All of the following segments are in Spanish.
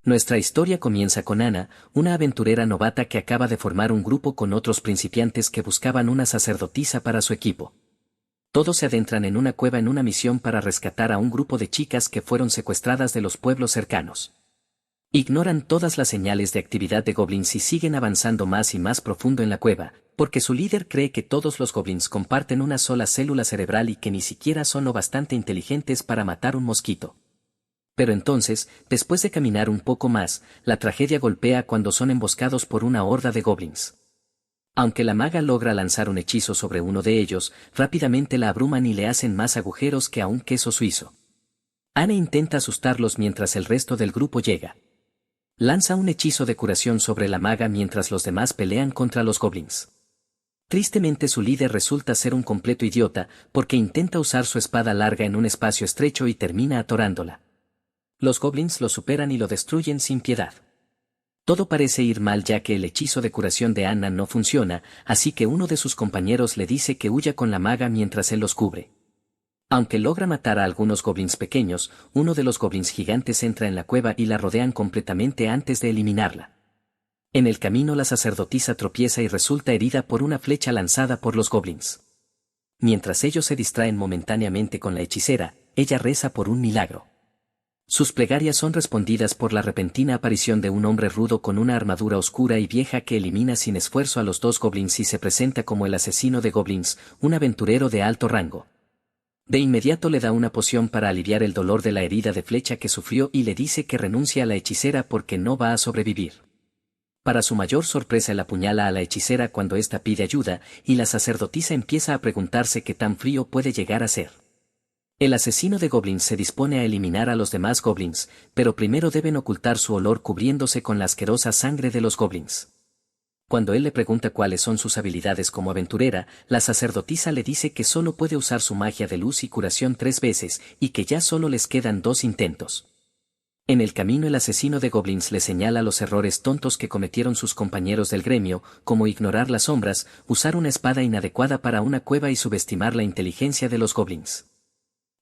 Nuestra historia comienza con Anna, una aventurera novata que acaba de formar un grupo con otros principiantes que buscaban una sacerdotisa para su equipo. Todos se adentran en una cueva en una misión para rescatar a un grupo de chicas que fueron secuestradas de los pueblos cercanos. Ignoran todas las señales de actividad de goblins y siguen avanzando más y más profundo en la cueva, porque su líder cree que todos los goblins comparten una sola célula cerebral y que ni siquiera son lo bastante inteligentes para matar un mosquito. Pero entonces, después de caminar un poco más, la tragedia golpea cuando son emboscados por una horda de goblins. Aunque la maga logra lanzar un hechizo sobre uno de ellos, rápidamente la abruman y le hacen más agujeros que a un queso suizo. Anne intenta asustarlos mientras el resto del grupo llega. Lanza un hechizo de curación sobre la maga mientras los demás pelean contra los goblins. Tristemente su líder resulta ser un completo idiota, porque intenta usar su espada larga en un espacio estrecho y termina atorándola. Los goblins lo superan y lo destruyen sin piedad. Todo parece ir mal ya que el hechizo de curación de Anna no funciona, así que uno de sus compañeros le dice que huya con la maga mientras él los cubre. Aunque logra matar a algunos goblins pequeños, uno de los goblins gigantes entra en la cueva y la rodean completamente antes de eliminarla. En el camino la sacerdotisa tropieza y resulta herida por una flecha lanzada por los goblins. Mientras ellos se distraen momentáneamente con la hechicera, ella reza por un milagro. Sus plegarias son respondidas por la repentina aparición de un hombre rudo con una armadura oscura y vieja que elimina sin esfuerzo a los dos goblins y se presenta como el asesino de goblins, un aventurero de alto rango. De inmediato le da una poción para aliviar el dolor de la herida de flecha que sufrió y le dice que renuncia a la hechicera porque no va a sobrevivir. Para su mayor sorpresa él apuñala a la hechicera cuando ésta pide ayuda, y la sacerdotisa empieza a preguntarse qué tan frío puede llegar a ser. El asesino de goblins se dispone a eliminar a los demás goblins, pero primero deben ocultar su olor cubriéndose con la asquerosa sangre de los goblins. Cuando él le pregunta cuáles son sus habilidades como aventurera, la sacerdotisa le dice que solo puede usar su magia de luz y curación 3 veces, y que ya solo les quedan 2 intentos. En el camino el asesino de goblins le señala los errores tontos que cometieron sus compañeros del gremio, como ignorar las sombras, usar una espada inadecuada para una cueva y subestimar la inteligencia de los goblins.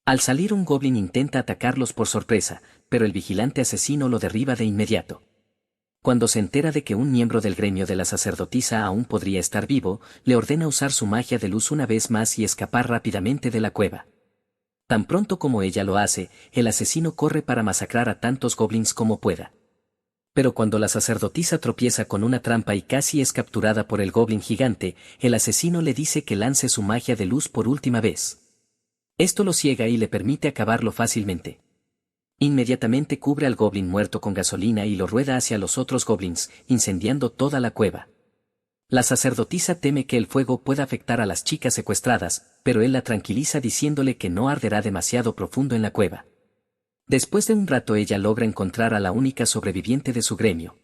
Al salir un goblin intenta atacarlos por sorpresa, pero el vigilante asesino lo derriba de inmediato. Cuando se entera de que un miembro del gremio de la sacerdotisa aún podría estar vivo, le ordena usar su magia de luz una vez más y escapar rápidamente de la cueva. Tan pronto como ella lo hace, el asesino corre para masacrar a tantos goblins como pueda. Pero cuando la sacerdotisa tropieza con una trampa y casi es capturada por el goblin gigante, el asesino le dice que lance su magia de luz por última vez. Esto lo ciega y le permite acabarlo fácilmente. Inmediatamente cubre al goblin muerto con gasolina y lo rueda hacia los otros goblins, incendiando toda la cueva. La sacerdotisa teme que el fuego pueda afectar a las chicas secuestradas, pero él la tranquiliza diciéndole que no arderá demasiado profundo en la cueva. Después de un rato ella logra encontrar a la única sobreviviente de su gremio.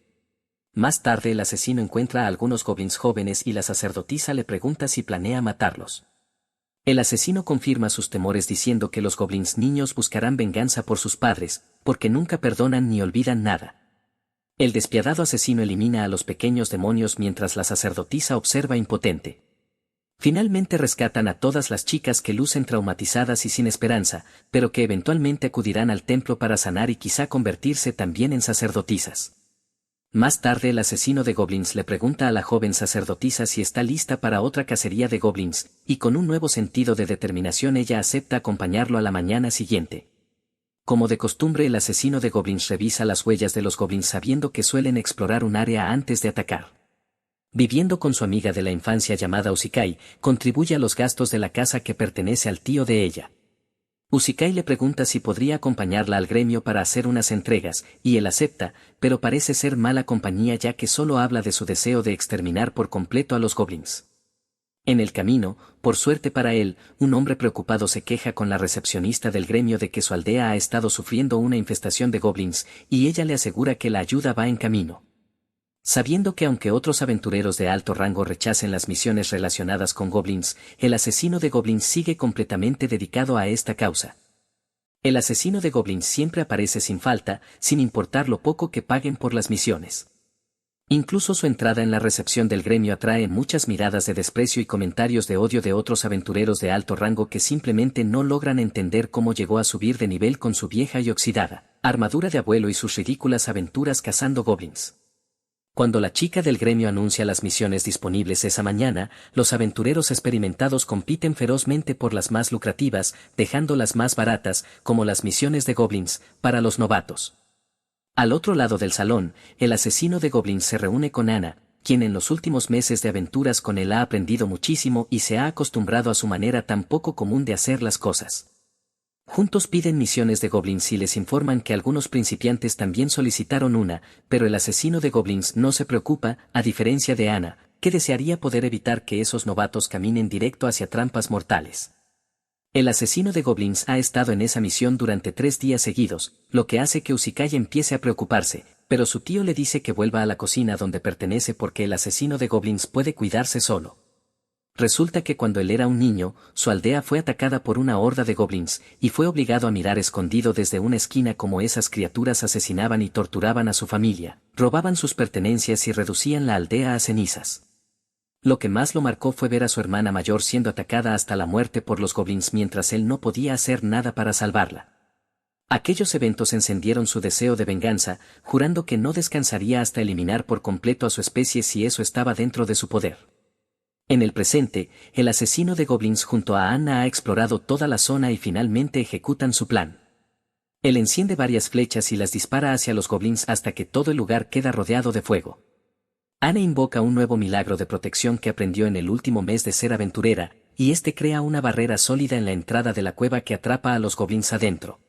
Más tarde el asesino encuentra a algunos goblins jóvenes y la sacerdotisa le pregunta si planea matarlos. El asesino confirma sus temores diciendo que los goblins niños buscarán venganza por sus padres, porque nunca perdonan ni olvidan nada. El despiadado asesino elimina a los pequeños demonios mientras la sacerdotisa observa impotente. Finalmente rescatan a todas las chicas que lucen traumatizadas y sin esperanza, pero que eventualmente acudirán al templo para sanar y quizá convertirse también en sacerdotisas. Más tarde el asesino de goblins le pregunta a la joven sacerdotisa si está lista para otra cacería de goblins, y con un nuevo sentido de determinación ella acepta acompañarlo a la mañana siguiente. Como de costumbre el asesino de goblins revisa las huellas de los goblins sabiendo que suelen explorar un área antes de atacar. Viviendo con su amiga de la infancia llamada Usikai, contribuye a los gastos de la casa que pertenece al tío de ella. Usikai le pregunta si podría acompañarla al gremio para hacer unas entregas, y él acepta, pero parece ser mala compañía ya que solo habla de su deseo de exterminar por completo a los goblins. En el camino, por suerte para él, un hombre preocupado se queja con la recepcionista del gremio de que su aldea ha estado sufriendo una infestación de goblins, y ella le asegura que la ayuda va en camino. Sabiendo que aunque otros aventureros de alto rango rechacen las misiones relacionadas con goblins, el asesino de goblins sigue completamente dedicado a esta causa. El asesino de goblins siempre aparece sin falta, sin importar lo poco que paguen por las misiones. Incluso su entrada en la recepción del gremio atrae muchas miradas de desprecio y comentarios de odio de otros aventureros de alto rango que simplemente no logran entender cómo llegó a subir de nivel con su vieja y oxidada armadura de abuelo y sus ridículas aventuras cazando goblins. Cuando la chica del gremio anuncia las misiones disponibles esa mañana, los aventureros experimentados compiten ferozmente por las más lucrativas, dejando las más baratas, como las misiones de goblins, para los novatos. Al otro lado del salón, el asesino de goblins se reúne con Anna, quien en los últimos meses de aventuras con él ha aprendido muchísimo y se ha acostumbrado a su manera tan poco común de hacer las cosas. Juntos piden misiones de goblins y les informan que algunos principiantes también solicitaron una, pero el asesino de goblins no se preocupa, a diferencia de Anna, que desearía poder evitar que esos novatos caminen directo hacia trampas mortales. El asesino de goblins ha estado en esa misión durante 3 días seguidos, lo que hace que Usikai empiece a preocuparse, pero su tío le dice que vuelva a la cocina donde pertenece porque el asesino de goblins puede cuidarse solo. Resulta que cuando él era un niño, su aldea fue atacada por una horda de goblins, y fue obligado a mirar escondido desde una esquina cómo esas criaturas asesinaban y torturaban a su familia, robaban sus pertenencias y reducían la aldea a cenizas. Lo que más lo marcó fue ver a su hermana mayor siendo atacada hasta la muerte por los goblins mientras él no podía hacer nada para salvarla. Aquellos eventos encendieron su deseo de venganza, jurando que no descansaría hasta eliminar por completo a su especie si eso estaba dentro de su poder. En el presente, el asesino de goblins junto a Anna ha explorado toda la zona y finalmente ejecutan su plan. Él enciende varias flechas y las dispara hacia los goblins hasta que todo el lugar queda rodeado de fuego. Anna invoca un nuevo milagro de protección que aprendió en el último mes de ser aventurera, y este crea una barrera sólida en la entrada de la cueva que atrapa a los goblins adentro.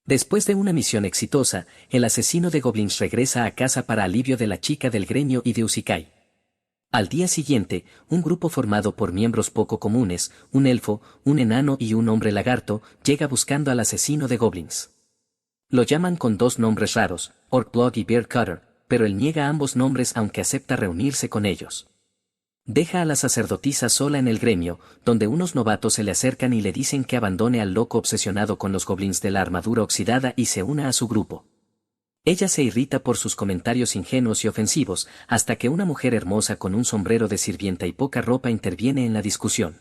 Después de una misión exitosa, el asesino de goblins regresa a casa para alivio de la chica del gremio y de Usikai. Al día siguiente, un grupo formado por miembros poco comunes, un elfo, un enano y un hombre lagarto, llega buscando al asesino de goblins. Lo llaman con 2 nombres raros, Orkblog y Beardcutter, pero él niega ambos nombres aunque acepta reunirse con ellos. Deja a la sacerdotisa sola en el gremio, donde unos novatos se le acercan y le dicen que abandone al loco obsesionado con los goblins de la armadura oxidada y se una a su grupo. Ella se irrita por sus comentarios ingenuos y ofensivos, hasta que una mujer hermosa con un sombrero de sirvienta y poca ropa interviene en la discusión.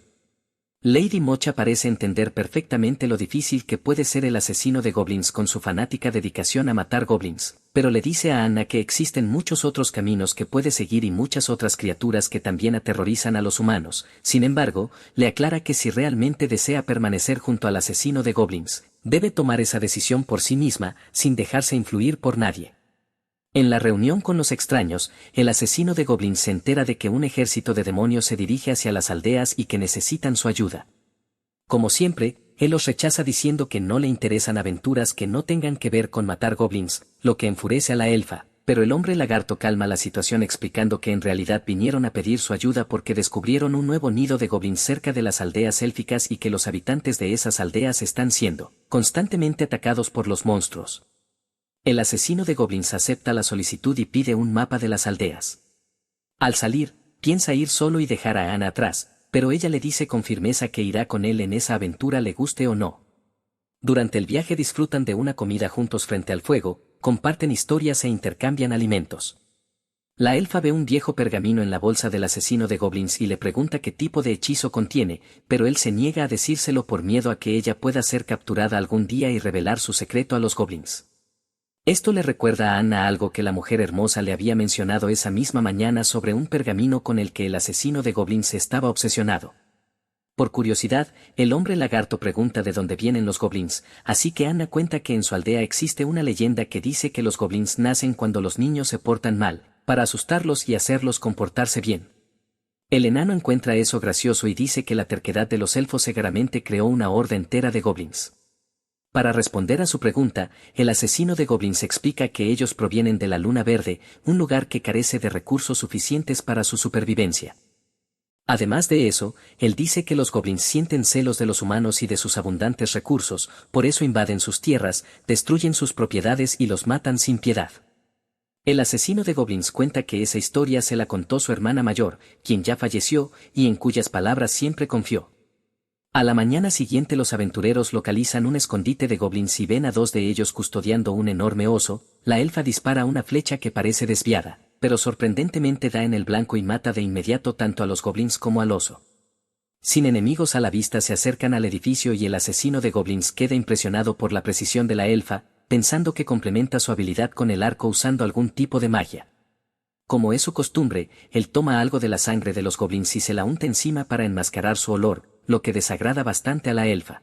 Lady Mocha parece entender perfectamente lo difícil que puede ser el asesino de goblins con su fanática dedicación a matar goblins, pero le dice a Anna que existen muchos otros caminos que puede seguir y muchas otras criaturas que también aterrorizan a los humanos. Sin embargo, le aclara que si realmente desea permanecer junto al asesino de goblins, debe tomar esa decisión por sí misma, sin dejarse influir por nadie. En la reunión con los extraños, el asesino de goblins se entera de que un ejército de demonios se dirige hacia las aldeas y que necesitan su ayuda. Como siempre, él los rechaza diciendo que no le interesan aventuras que no tengan que ver con matar goblins, lo que enfurece a la elfa, pero el hombre lagarto calma la situación explicando que en realidad vinieron a pedir su ayuda porque descubrieron un nuevo nido de goblins cerca de las aldeas élficas y que los habitantes de esas aldeas están siendo constantemente atacados por los monstruos. El asesino de goblins acepta la solicitud y pide un mapa de las aldeas. Al salir, piensa ir solo y dejar a Anna atrás, pero ella le dice con firmeza que irá con él en esa aventura le guste o no. Durante el viaje disfrutan de una comida juntos frente al fuego, comparten historias e intercambian alimentos. La elfa ve un viejo pergamino en la bolsa del asesino de goblins y le pregunta qué tipo de hechizo contiene, pero él se niega a decírselo por miedo a que ella pueda ser capturada algún día y revelar su secreto a los goblins. Esto le recuerda a Anna algo que la mujer hermosa le había mencionado esa misma mañana sobre un pergamino con el que el asesino de goblins estaba obsesionado. Por curiosidad, el hombre lagarto pregunta de dónde vienen los goblins, así que Anna cuenta que en su aldea existe una leyenda que dice que los goblins nacen cuando los niños se portan mal, para asustarlos y hacerlos comportarse bien. El enano encuentra eso gracioso y dice que la terquedad de los elfos seguramente creó una horda entera de goblins. Para responder a su pregunta, el asesino de goblins explica que ellos provienen de la Luna Verde, un lugar que carece de recursos suficientes para su supervivencia. Además de eso, él dice que los goblins sienten celos de los humanos y de sus abundantes recursos, por eso invaden sus tierras, destruyen sus propiedades y los matan sin piedad. El asesino de goblins cuenta que esa historia se la contó su hermana mayor, quien ya falleció, y en cuyas palabras siempre confió. A la mañana siguiente los aventureros localizan un escondite de goblins y ven a 2 de ellos custodiando un enorme oso. La elfa dispara una flecha que parece desviada. pero sorprendentemente da en el blanco y mata de inmediato tanto a los goblins como al oso. Sin enemigos a la vista se acercan al edificio y el asesino de goblins queda impresionado por la precisión de la elfa, pensando que complementa su habilidad con el arco usando algún tipo de magia. Como es su costumbre, él toma algo de la sangre de los goblins y se la unta encima para enmascarar su olor, lo que desagrada bastante a la elfa.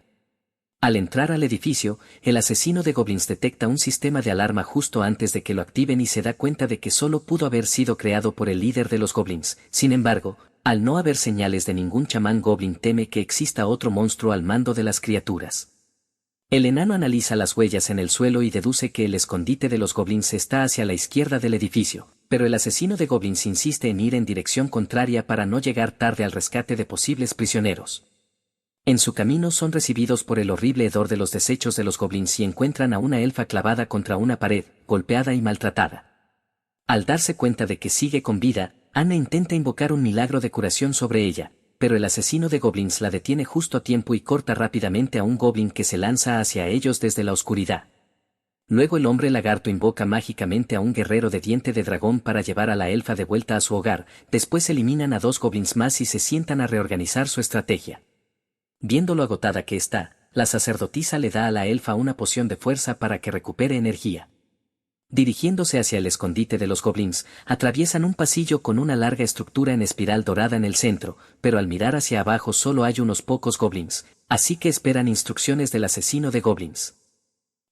Al entrar al edificio, el asesino de goblins detecta un sistema de alarma justo antes de que lo activen y se da cuenta de que solo pudo haber sido creado por el líder de los goblins. Sin embargo, al no haber señales de ningún chamán goblin teme que exista otro monstruo al mando de las criaturas. El enano analiza las huellas en el suelo y deduce que el escondite de los goblins está hacia la izquierda del edificio, pero el asesino de goblins insiste en ir en dirección contraria para no llegar tarde al rescate de posibles prisioneros. En su camino son recibidos por el horrible hedor de los desechos de los goblins y encuentran a una elfa clavada contra una pared, golpeada y maltratada. Al darse cuenta de que sigue con vida, Anna intenta invocar un milagro de curación sobre ella, pero el asesino de goblins la detiene justo a tiempo y corta rápidamente a un goblin que se lanza hacia ellos desde la oscuridad. Luego el hombre lagarto invoca mágicamente a un guerrero de diente de dragón para llevar a la elfa de vuelta a su hogar, después eliminan a 2 goblins más y se sientan a reorganizar su estrategia. Viendo lo agotada que está, la sacerdotisa le da a la elfa una poción de fuerza para que recupere energía. Dirigiéndose hacia el escondite de los goblins, atraviesan un pasillo con una larga estructura en espiral dorada en el centro, pero al mirar hacia abajo solo hay unos pocos goblins, así que esperan instrucciones del asesino de goblins.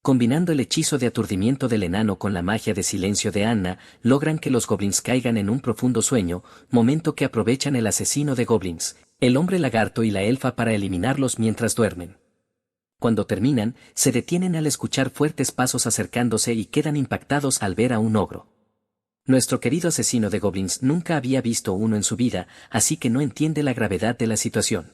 Combinando el hechizo de aturdimiento del enano con la magia de silencio de Anna, logran que los goblins caigan en un profundo sueño, momento que aprovechan el asesino de goblins, el hombre lagarto y la elfa para eliminarlos mientras duermen. Cuando terminan, se detienen al escuchar fuertes pasos acercándose y quedan impactados al ver a un ogro. Nuestro querido asesino de goblins nunca había visto uno en su vida, así que no entiende la gravedad de la situación.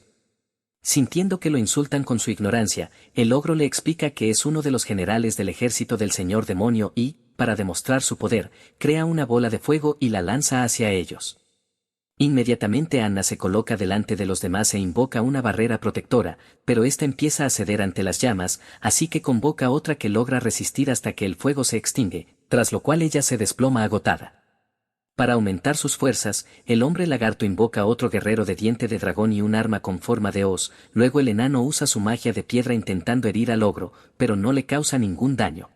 Sintiendo que lo insultan con su ignorancia, el ogro le explica que es uno de los generales del ejército del señor demonio y, para demostrar su poder, crea una bola de fuego y la lanza hacia ellos. Inmediatamente Anna se coloca delante de los demás e invoca una barrera protectora, pero ésta empieza a ceder ante las llamas, así que convoca otra que logra resistir hasta que el fuego se extingue, tras lo cual ella se desploma agotada. Para aumentar sus fuerzas, el hombre lagarto invoca otro guerrero de diente de dragón y un arma con forma de hoz, luego el enano usa su magia de piedra intentando herir al ogro, pero no le causa ningún daño.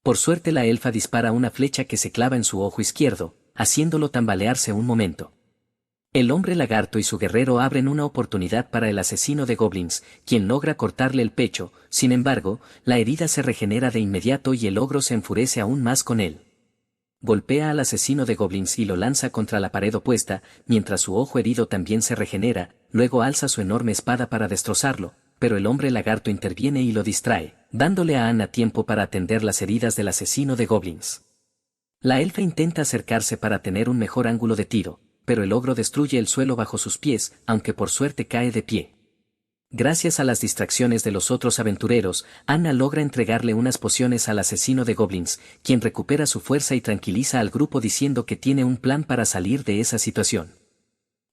Por suerte la elfa dispara una flecha que se clava en su ojo izquierdo, haciéndolo tambalearse un momento. El hombre lagarto y su guerrero abren una oportunidad para el asesino de goblins, quien logra cortarle el pecho, sin embargo, la herida se regenera de inmediato y el ogro se enfurece aún más con él. Golpea al asesino de goblins y lo lanza contra la pared opuesta, mientras su ojo herido también se regenera, luego alza su enorme espada para destrozarlo, pero el hombre lagarto interviene y lo distrae, dándole a Anna tiempo para atender las heridas del asesino de goblins. La elfa intenta acercarse para tener un mejor ángulo de tiro, pero el ogro destruye el suelo bajo sus pies, aunque por suerte cae de pie. Gracias a las distracciones de los otros aventureros, Anna logra entregarle unas pociones al asesino de goblins, quien recupera su fuerza y tranquiliza al grupo diciendo que tiene un plan para salir de esa situación.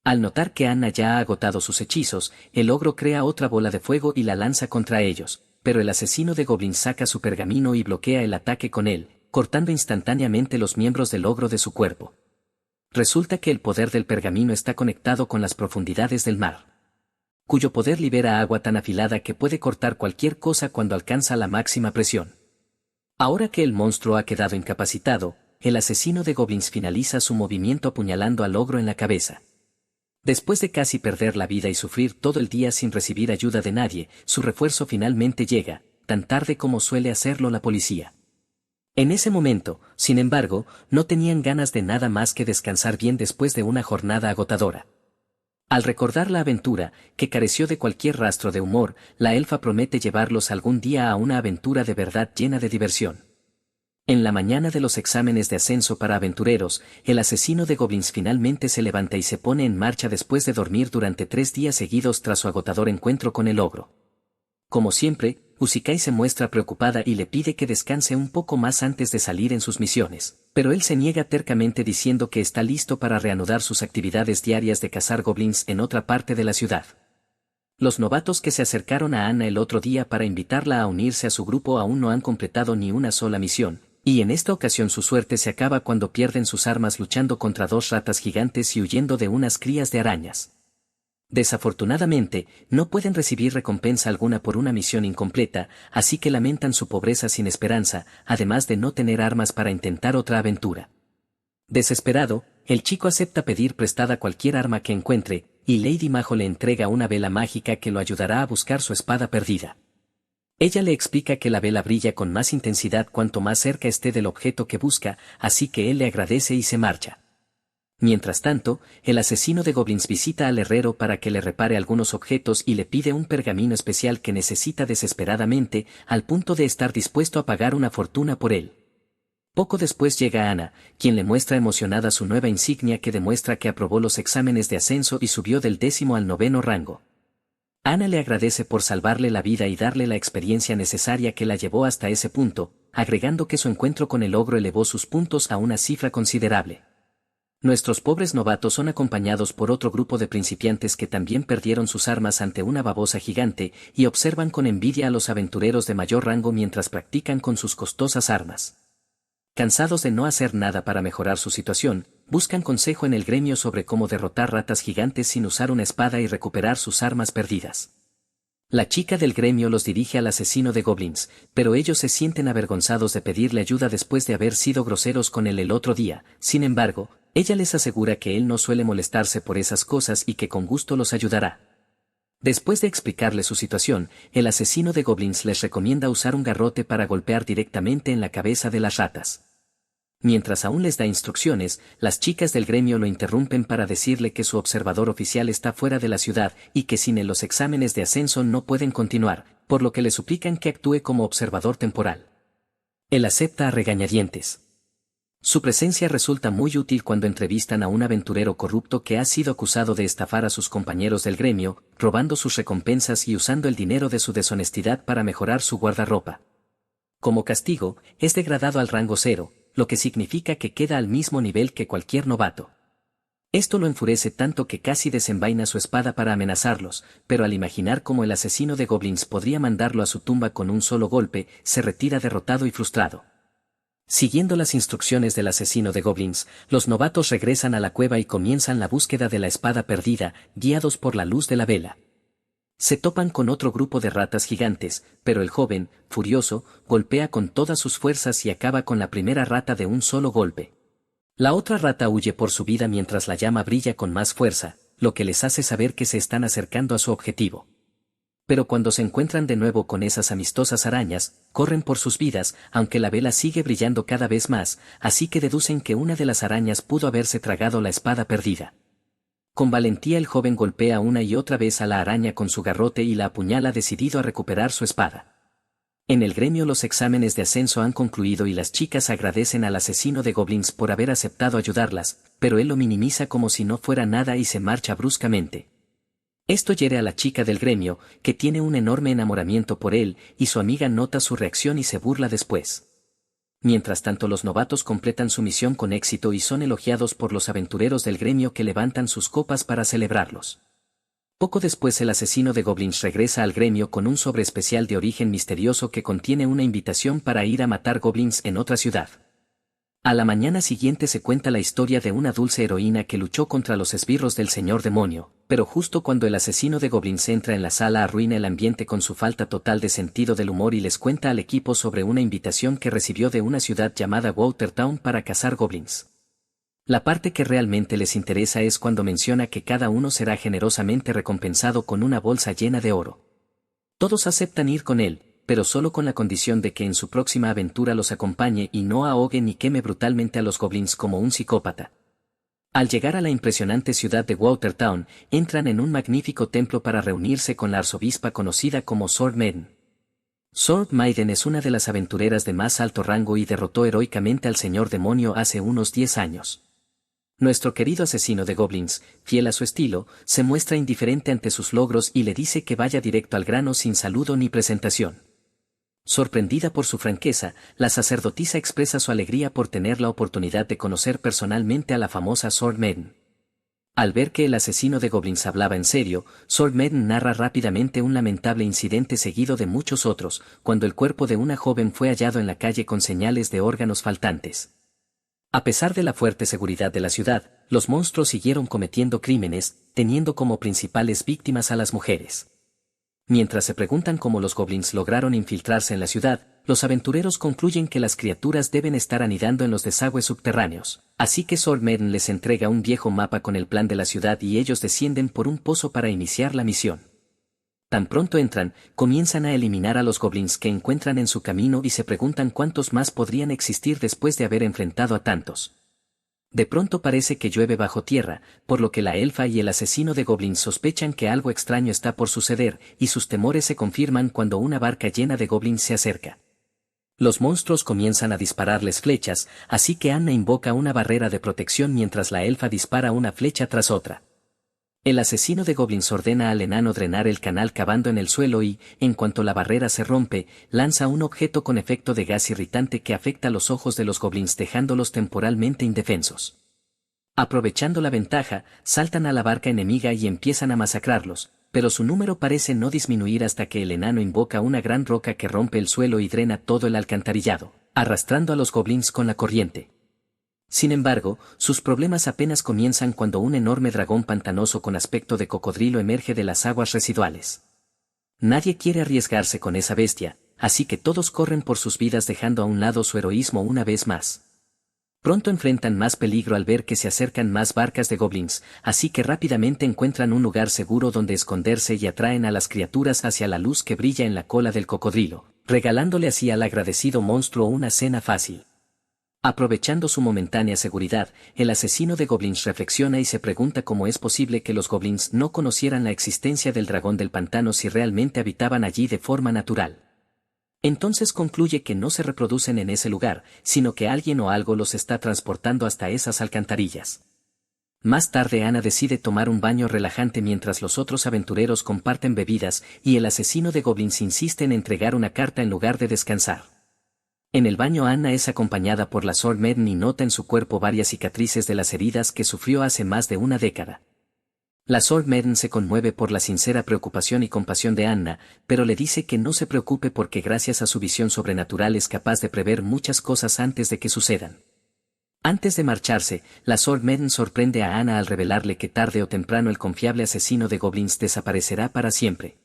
Al notar que Anna ya ha agotado sus hechizos, el ogro crea otra bola de fuego y la lanza contra ellos, pero el asesino de goblins saca su pergamino y bloquea el ataque con él, cortando instantáneamente los miembros del ogro de su cuerpo. Resulta que el poder del pergamino está conectado con las profundidades del mar, cuyo poder libera agua tan afilada que puede cortar cualquier cosa cuando alcanza la máxima presión. Ahora que el monstruo ha quedado incapacitado, el asesino de goblins finaliza su movimiento apuñalando al ogro en la cabeza. Después de casi perder la vida y sufrir todo el día sin recibir ayuda de nadie, su refuerzo finalmente llega, tan tarde como suele hacerlo la policía. En ese momento, sin embargo, no tenían ganas de nada más que descansar bien después de una jornada agotadora. Al recordar la aventura, que careció de cualquier rastro de humor, la elfa promete llevarlos algún día a una aventura de verdad llena de diversión. En la mañana de los exámenes de ascenso para aventureros, el asesino de goblins finalmente se levanta y se pone en marcha después de dormir durante 3 días seguidos tras su agotador encuentro con el ogro. Como siempre, Usikai se muestra preocupada y le pide que descanse un poco más antes de salir en sus misiones, pero él se niega tercamente diciendo que está listo para reanudar sus actividades diarias de cazar goblins en otra parte de la ciudad. Los novatos que se acercaron a Anna el otro día para invitarla a unirse a su grupo aún no han completado ni una sola misión, y en esta ocasión su suerte se acaba cuando pierden sus armas luchando contra dos ratas gigantes y huyendo de unas crías de arañas. Desafortunadamente, no pueden recibir recompensa alguna por una misión incompleta, así que lamentan su pobreza sin esperanza, además de no tener armas para intentar otra aventura. Desesperado, el chico acepta pedir prestada cualquier arma que encuentre, y Lady Majo le entrega una vela mágica que lo ayudará a buscar su espada perdida. Ella le explica que la vela brilla con más intensidad cuanto más cerca esté del objeto que busca, así que él le agradece y se marcha. Mientras tanto, el asesino de goblins visita al herrero para que le repare algunos objetos y le pide un pergamino especial que necesita desesperadamente, al punto de estar dispuesto a pagar una fortuna por él. Poco después llega Ana, quien le muestra emocionada su nueva insignia que demuestra que aprobó los exámenes de ascenso y subió del 10º al 9º rango. Ana le agradece por salvarle la vida y darle la experiencia necesaria que la llevó hasta ese punto, agregando que su encuentro con el ogro elevó sus puntos a una cifra considerable. Nuestros pobres novatos son acompañados por otro grupo de principiantes que también perdieron sus armas ante una babosa gigante y observan con envidia a los aventureros de mayor rango mientras practican con sus costosas armas. Cansados de no hacer nada para mejorar su situación, buscan consejo en el gremio sobre cómo derrotar ratas gigantes sin usar una espada y recuperar sus armas perdidas. La chica del gremio los dirige al asesino de goblins, pero ellos se sienten avergonzados de pedirle ayuda después de haber sido groseros con él el otro día. Sin embargo, ella les asegura que él no suele molestarse por esas cosas y que con gusto los ayudará. Después de explicarle su situación, el asesino de goblins les recomienda usar un garrote para golpear directamente en la cabeza de las ratas. Mientras aún les da instrucciones, las chicas del gremio lo interrumpen para decirle que su observador oficial está fuera de la ciudad y que sin él los exámenes de ascenso no pueden continuar, por lo que le suplican que actúe como observador temporal. Él acepta a regañadientes. Su presencia resulta muy útil cuando entrevistan a un aventurero corrupto que ha sido acusado de estafar a sus compañeros del gremio, robando sus recompensas y usando el dinero de su deshonestidad para mejorar su guardarropa. Como castigo, es degradado al rango 0, lo que significa que queda al mismo nivel que cualquier novato. Esto lo enfurece tanto que casi desenvaina su espada para amenazarlos, pero al imaginar cómo el asesino de goblins podría mandarlo a su tumba con un solo golpe, se retira derrotado y frustrado. Siguiendo las instrucciones del asesino de goblins, los novatos regresan a la cueva y comienzan la búsqueda de la espada perdida, guiados por la luz de la vela. Se topan con otro grupo de ratas gigantes, pero el joven, furioso, golpea con todas sus fuerzas y acaba con la primera rata de un solo golpe. La otra rata huye por su vida mientras la llama brilla con más fuerza, lo que les hace saber que se están acercando a su objetivo. Pero cuando se encuentran de nuevo con esas amistosas arañas, corren por sus vidas, aunque la vela sigue brillando cada vez más, así que deducen que una de las arañas pudo haberse tragado la espada perdida. Con valentía el joven golpea una y otra vez a la araña con su garrote y la apuñala decidido a recuperar su espada. En el gremio los exámenes de ascenso han concluido y las chicas agradecen al asesino de goblins por haber aceptado ayudarlas, pero él lo minimiza como si no fuera nada y se marcha bruscamente. Esto hiere a la chica del gremio, que tiene un enorme enamoramiento por él, y su amiga nota su reacción y se burla después. Mientras tanto los novatos completan su misión con éxito y son elogiados por los aventureros del gremio que levantan sus copas para celebrarlos. Poco después el asesino de goblins regresa al gremio con un sobre especial de origen misterioso que contiene una invitación para ir a matar goblins en otra ciudad. A la mañana siguiente se cuenta la historia de una dulce heroína que luchó contra los esbirros del señor demonio, pero justo cuando el asesino de goblins entra en la sala arruina el ambiente con su falta total de sentido del humor y les cuenta al equipo sobre una invitación que recibió de una ciudad llamada Watertown para cazar goblins. La parte que realmente les interesa es cuando menciona que cada uno será generosamente recompensado con una bolsa llena de oro. Todos aceptan ir con él, pero solo con la condición de que en su próxima aventura los acompañe y no ahogue ni queme brutalmente a los goblins como un psicópata. Al llegar a la impresionante ciudad de Watertown, entran en un magnífico templo para reunirse con la arzobispa conocida como Sword Maiden. Sword Maiden es una de las aventureras de más alto rango y derrotó heroicamente al señor demonio hace unos 10 años. Nuestro querido asesino de goblins, fiel a su estilo, se muestra indiferente ante sus logros y le dice que vaya directo al grano sin saludo ni presentación. Sorprendida por su franqueza, la sacerdotisa expresa su alegría por tener la oportunidad de conocer personalmente a la famosa Sword Maiden. Al ver que el asesino de goblins hablaba en serio, Sword Maiden narra rápidamente un lamentable incidente seguido de muchos otros, cuando el cuerpo de una joven fue hallado en la calle con señales de órganos faltantes. A pesar de la fuerte seguridad de la ciudad, los monstruos siguieron cometiendo crímenes, teniendo como principales víctimas a las mujeres. Mientras se preguntan cómo los goblins lograron infiltrarse en la ciudad, los aventureros concluyen que las criaturas deben estar anidando en los desagües subterráneos, así que Sword Maiden les entrega un viejo mapa con el plan de la ciudad y ellos descienden por un pozo para iniciar la misión. Tan pronto entran, comienzan a eliminar a los goblins que encuentran en su camino y se preguntan cuántos más podrían existir después de haber enfrentado a tantos. De pronto parece que llueve bajo tierra, por lo que la elfa y el asesino de goblins sospechan que algo extraño está por suceder, y sus temores se confirman cuando una barca llena de goblins se acerca. Los monstruos comienzan a dispararles flechas, así que Anna invoca una barrera de protección mientras la elfa dispara una flecha tras otra. El asesino de goblins ordena al enano drenar el canal cavando en el suelo y, en cuanto la barrera se rompe, lanza un objeto con efecto de gas irritante que afecta los ojos de los goblins dejándolos temporalmente indefensos. Aprovechando la ventaja, saltan a la barca enemiga y empiezan a masacrarlos, pero su número parece no disminuir hasta que el enano invoca una gran roca que rompe el suelo y drena todo el alcantarillado, arrastrando a los goblins con la corriente. Sin embargo, sus problemas apenas comienzan cuando un enorme dragón pantanoso con aspecto de cocodrilo emerge de las aguas residuales. Nadie quiere arriesgarse con esa bestia, así que todos corren por sus vidas dejando a un lado su heroísmo una vez más. Pronto enfrentan más peligro al ver que se acercan más barcas de goblins, así que rápidamente encuentran un lugar seguro donde esconderse y atraen a las criaturas hacia la luz que brilla en la cola del cocodrilo, regalándole así al agradecido monstruo una cena fácil. Aprovechando su momentánea seguridad, el asesino de goblins reflexiona y se pregunta cómo es posible que los goblins no conocieran la existencia del dragón del pantano si realmente habitaban allí de forma natural. Entonces concluye que no se reproducen en ese lugar, sino que alguien o algo los está transportando hasta esas alcantarillas. Más tarde Anna decide tomar un baño relajante mientras los otros aventureros comparten bebidas y el asesino de goblins insiste en entregar una carta en lugar de descansar. En el baño Anna es acompañada por la Sword Maiden y nota en su cuerpo varias cicatrices de las heridas que sufrió hace más de una década. La Sword Maiden se conmueve por la sincera preocupación y compasión de Anna, pero le dice que no se preocupe porque gracias a su visión sobrenatural es capaz de prever muchas cosas antes de que sucedan. Antes de marcharse, la Sword Maiden sorprende a Anna al revelarle que tarde o temprano el confiable asesino de goblins desaparecerá para siempre.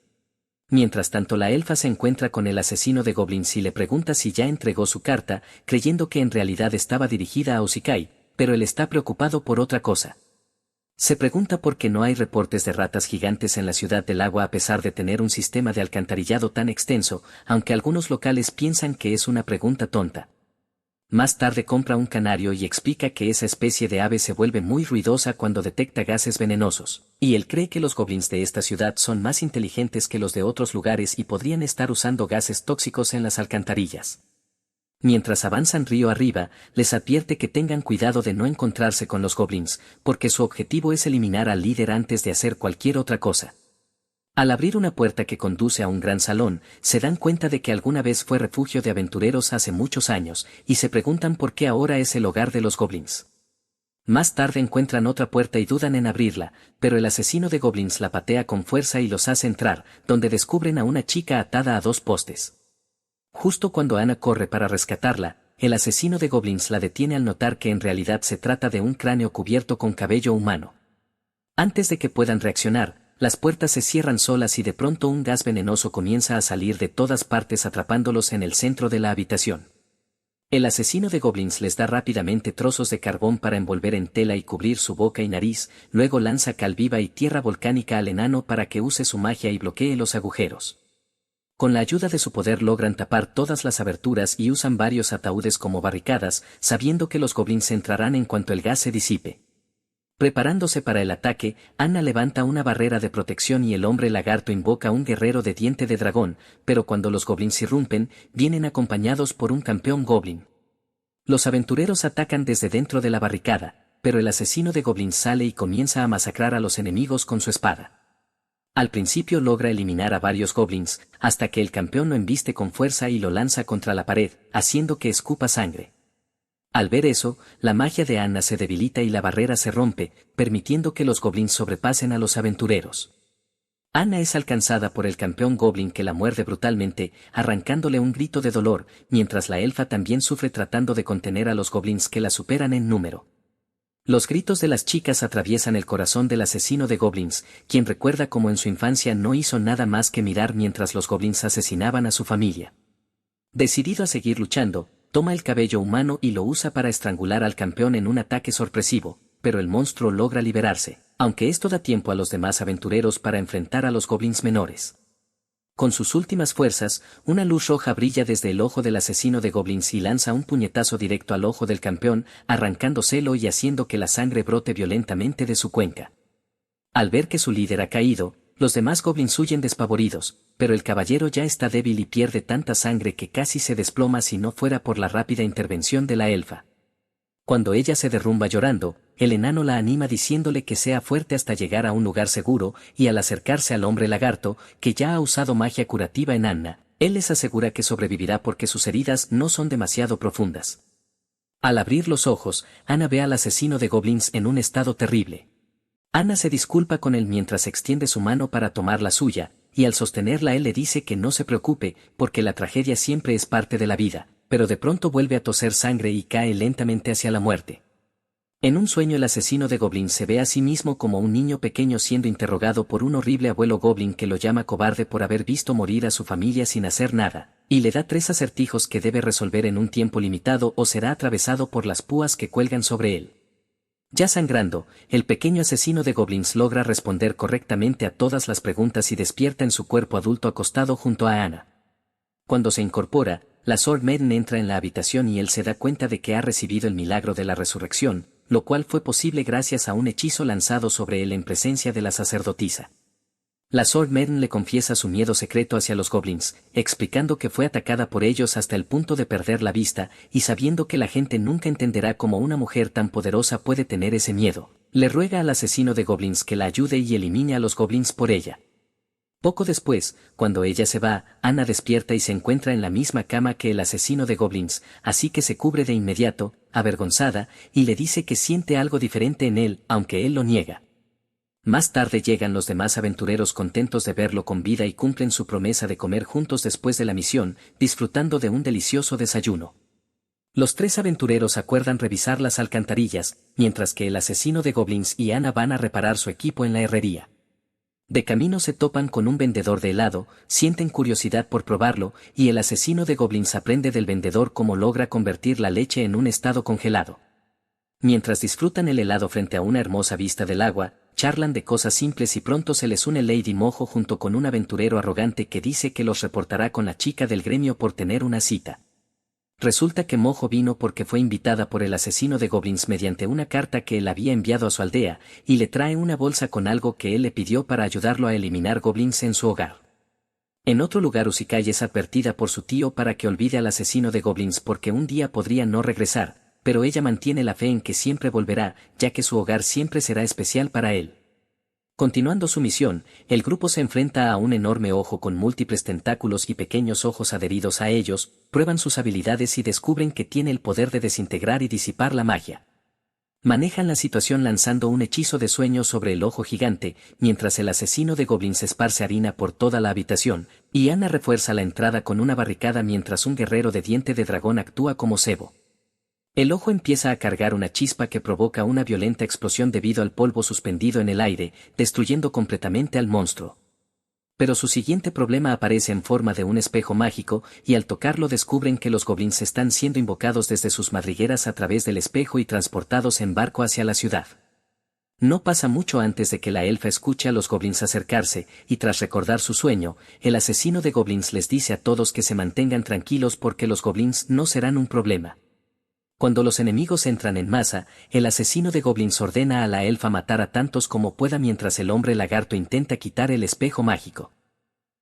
Mientras tanto la elfa se encuentra con el asesino de goblins y le pregunta si ya entregó su carta, creyendo que en realidad estaba dirigida a Usikai, pero él está preocupado por otra cosa. Se pregunta por qué no hay reportes de ratas gigantes en la ciudad del agua a pesar de tener un sistema de alcantarillado tan extenso, aunque algunos locales piensan que es una pregunta tonta. Más tarde compra un canario y explica que esa especie de ave se vuelve muy ruidosa cuando detecta gases venenosos, y él cree que los goblins de esta ciudad son más inteligentes que los de otros lugares y podrían estar usando gases tóxicos en las alcantarillas. Mientras avanzan río arriba, les advierte que tengan cuidado de no encontrarse con los goblins, porque su objetivo es eliminar al líder antes de hacer cualquier otra cosa. Al abrir una puerta que conduce a un gran salón, se dan cuenta de que alguna vez fue refugio de aventureros hace muchos años, y se preguntan por qué ahora es el hogar de los goblins. Más tarde encuentran otra puerta y dudan en abrirla, pero el asesino de goblins la patea con fuerza y los hace entrar, donde descubren a una chica atada a 2 postes. Justo cuando Anna corre para rescatarla, el asesino de goblins la detiene al notar que en realidad se trata de un cráneo cubierto con cabello humano. Antes de que puedan reaccionar, las puertas se cierran solas y de pronto un gas venenoso comienza a salir de todas partes atrapándolos en el centro de la habitación. El asesino de goblins les da rápidamente trozos de carbón para envolver en tela y cubrir su boca y nariz, luego lanza cal viva y tierra volcánica al enano para que use su magia y bloquee los agujeros. Con la ayuda de su poder logran tapar todas las aberturas y usan varios ataúdes como barricadas, sabiendo que los goblins entrarán en cuanto el gas se disipe. Preparándose para el ataque, Anna levanta una barrera de protección y el hombre lagarto invoca un guerrero de diente de dragón, pero cuando los goblins irrumpen, vienen acompañados por un campeón goblin. Los aventureros atacan desde dentro de la barricada, pero el asesino de goblins sale y comienza a masacrar a los enemigos con su espada. Al principio logra eliminar a varios goblins, hasta que el campeón lo embiste con fuerza y lo lanza contra la pared, haciendo que escupa sangre. Al ver eso, la magia de Anna se debilita y la barrera se rompe, permitiendo que los goblins sobrepasen a los aventureros. Anna es alcanzada por el campeón goblin que la muerde brutalmente, arrancándole un grito de dolor, mientras la elfa también sufre tratando de contener a los goblins que la superan en número. Los gritos de las chicas atraviesan el corazón del asesino de goblins, quien recuerda cómo en su infancia no hizo nada más que mirar mientras los goblins asesinaban a su familia. Decidido a seguir luchando, toma el cabello humano y lo usa para estrangular al campeón en un ataque sorpresivo, pero el monstruo logra liberarse, aunque esto da tiempo a los demás aventureros para enfrentar a los goblins menores. Con sus últimas fuerzas, una luz roja brilla desde el ojo del asesino de goblins y lanza un puñetazo directo al ojo del campeón, arrancándoselo y haciendo que la sangre brote violentamente de su cuenca. Al ver que su líder ha caído, los demás goblins huyen despavoridos, pero el caballero ya está débil y pierde tanta sangre que casi se desploma si no fuera por la rápida intervención de la elfa. Cuando ella se derrumba llorando, el enano la anima diciéndole que sea fuerte hasta llegar a un lugar seguro, y al acercarse al hombre lagarto, que ya ha usado magia curativa en Anna, él les asegura que sobrevivirá porque sus heridas no son demasiado profundas. Al abrir los ojos, Anna ve al asesino de goblins en un estado terrible. Anna se disculpa con él mientras extiende su mano para tomar la suya, y al sostenerla él le dice que no se preocupe, porque la tragedia siempre es parte de la vida, pero de pronto vuelve a toser sangre y cae lentamente hacia la muerte. En un sueño el asesino de goblins se ve a sí mismo como un niño pequeño siendo interrogado por un horrible abuelo goblin que lo llama cobarde por haber visto morir a su familia sin hacer nada, y le da 3 acertijos que debe resolver en un tiempo limitado o será atravesado por las púas que cuelgan sobre él. Ya sangrando, el pequeño asesino de goblins logra responder correctamente a todas las preguntas y despierta en su cuerpo adulto acostado junto a Anna. Cuando se incorpora, la Sword Maiden entra en la habitación y él se da cuenta de que ha recibido el milagro de la resurrección, lo cual fue posible gracias a un hechizo lanzado sobre él en presencia de la sacerdotisa. La Sword Maiden le confiesa su miedo secreto hacia los goblins, explicando que fue atacada por ellos hasta el punto de perder la vista, y sabiendo que la gente nunca entenderá cómo una mujer tan poderosa puede tener ese miedo, le ruega al asesino de goblins que la ayude y elimine a los goblins por ella. Poco después, cuando ella se va, Anna despierta y se encuentra en la misma cama que el asesino de goblins, así que se cubre de inmediato, avergonzada, y le dice que siente algo diferente en él, aunque él lo niega. Más tarde llegan los demás aventureros contentos de verlo con vida y cumplen su promesa de comer juntos después de la misión, disfrutando de un delicioso desayuno. Los 3 aventureros acuerdan revisar las alcantarillas, mientras que el asesino de goblins y Anna van a reparar su equipo en la herrería. De camino se topan con un vendedor de helado, sienten curiosidad por probarlo, y el asesino de goblins aprende del vendedor cómo logra convertir la leche en un estado congelado. Mientras disfrutan el helado frente a una hermosa vista del agua, charlan de cosas simples y pronto se les une Lady Mojo junto con un aventurero arrogante que dice que los reportará con la chica del gremio por tener una cita. Resulta que Mojo vino porque fue invitada por el asesino de goblins mediante una carta que él había enviado a su aldea, y le trae una bolsa con algo que él le pidió para ayudarlo a eliminar goblins en su hogar. En otro lugar Usikai es advertida por su tío para que olvide al asesino de goblins porque un día podría no regresar, pero ella mantiene la fe en que siempre volverá, ya que su hogar siempre será especial para él. Continuando su misión, el grupo se enfrenta a un enorme ojo con múltiples tentáculos y pequeños ojos adheridos a ellos, prueban sus habilidades y descubren que tiene el poder de desintegrar y disipar la magia. Manejan la situación lanzando un hechizo de sueño sobre el ojo gigante, mientras el asesino de goblins esparce harina por toda la habitación, y Anna refuerza la entrada con una barricada mientras un guerrero de diente de dragón actúa como cebo. El ojo empieza a cargar una chispa que provoca una violenta explosión debido al polvo suspendido en el aire, destruyendo completamente al monstruo. Pero su siguiente problema aparece en forma de un espejo mágico, y al tocarlo descubren que los goblins están siendo invocados desde sus madrigueras a través del espejo y transportados en barco hacia la ciudad. No pasa mucho antes de que la elfa escuche a los goblins acercarse, y tras recordar su sueño, el asesino de goblins les dice a todos que se mantengan tranquilos porque los goblins no serán un problema. Cuando los enemigos entran en masa, el asesino de goblins ordena a la elfa matar a tantos como pueda mientras el hombre lagarto intenta quitar el espejo mágico.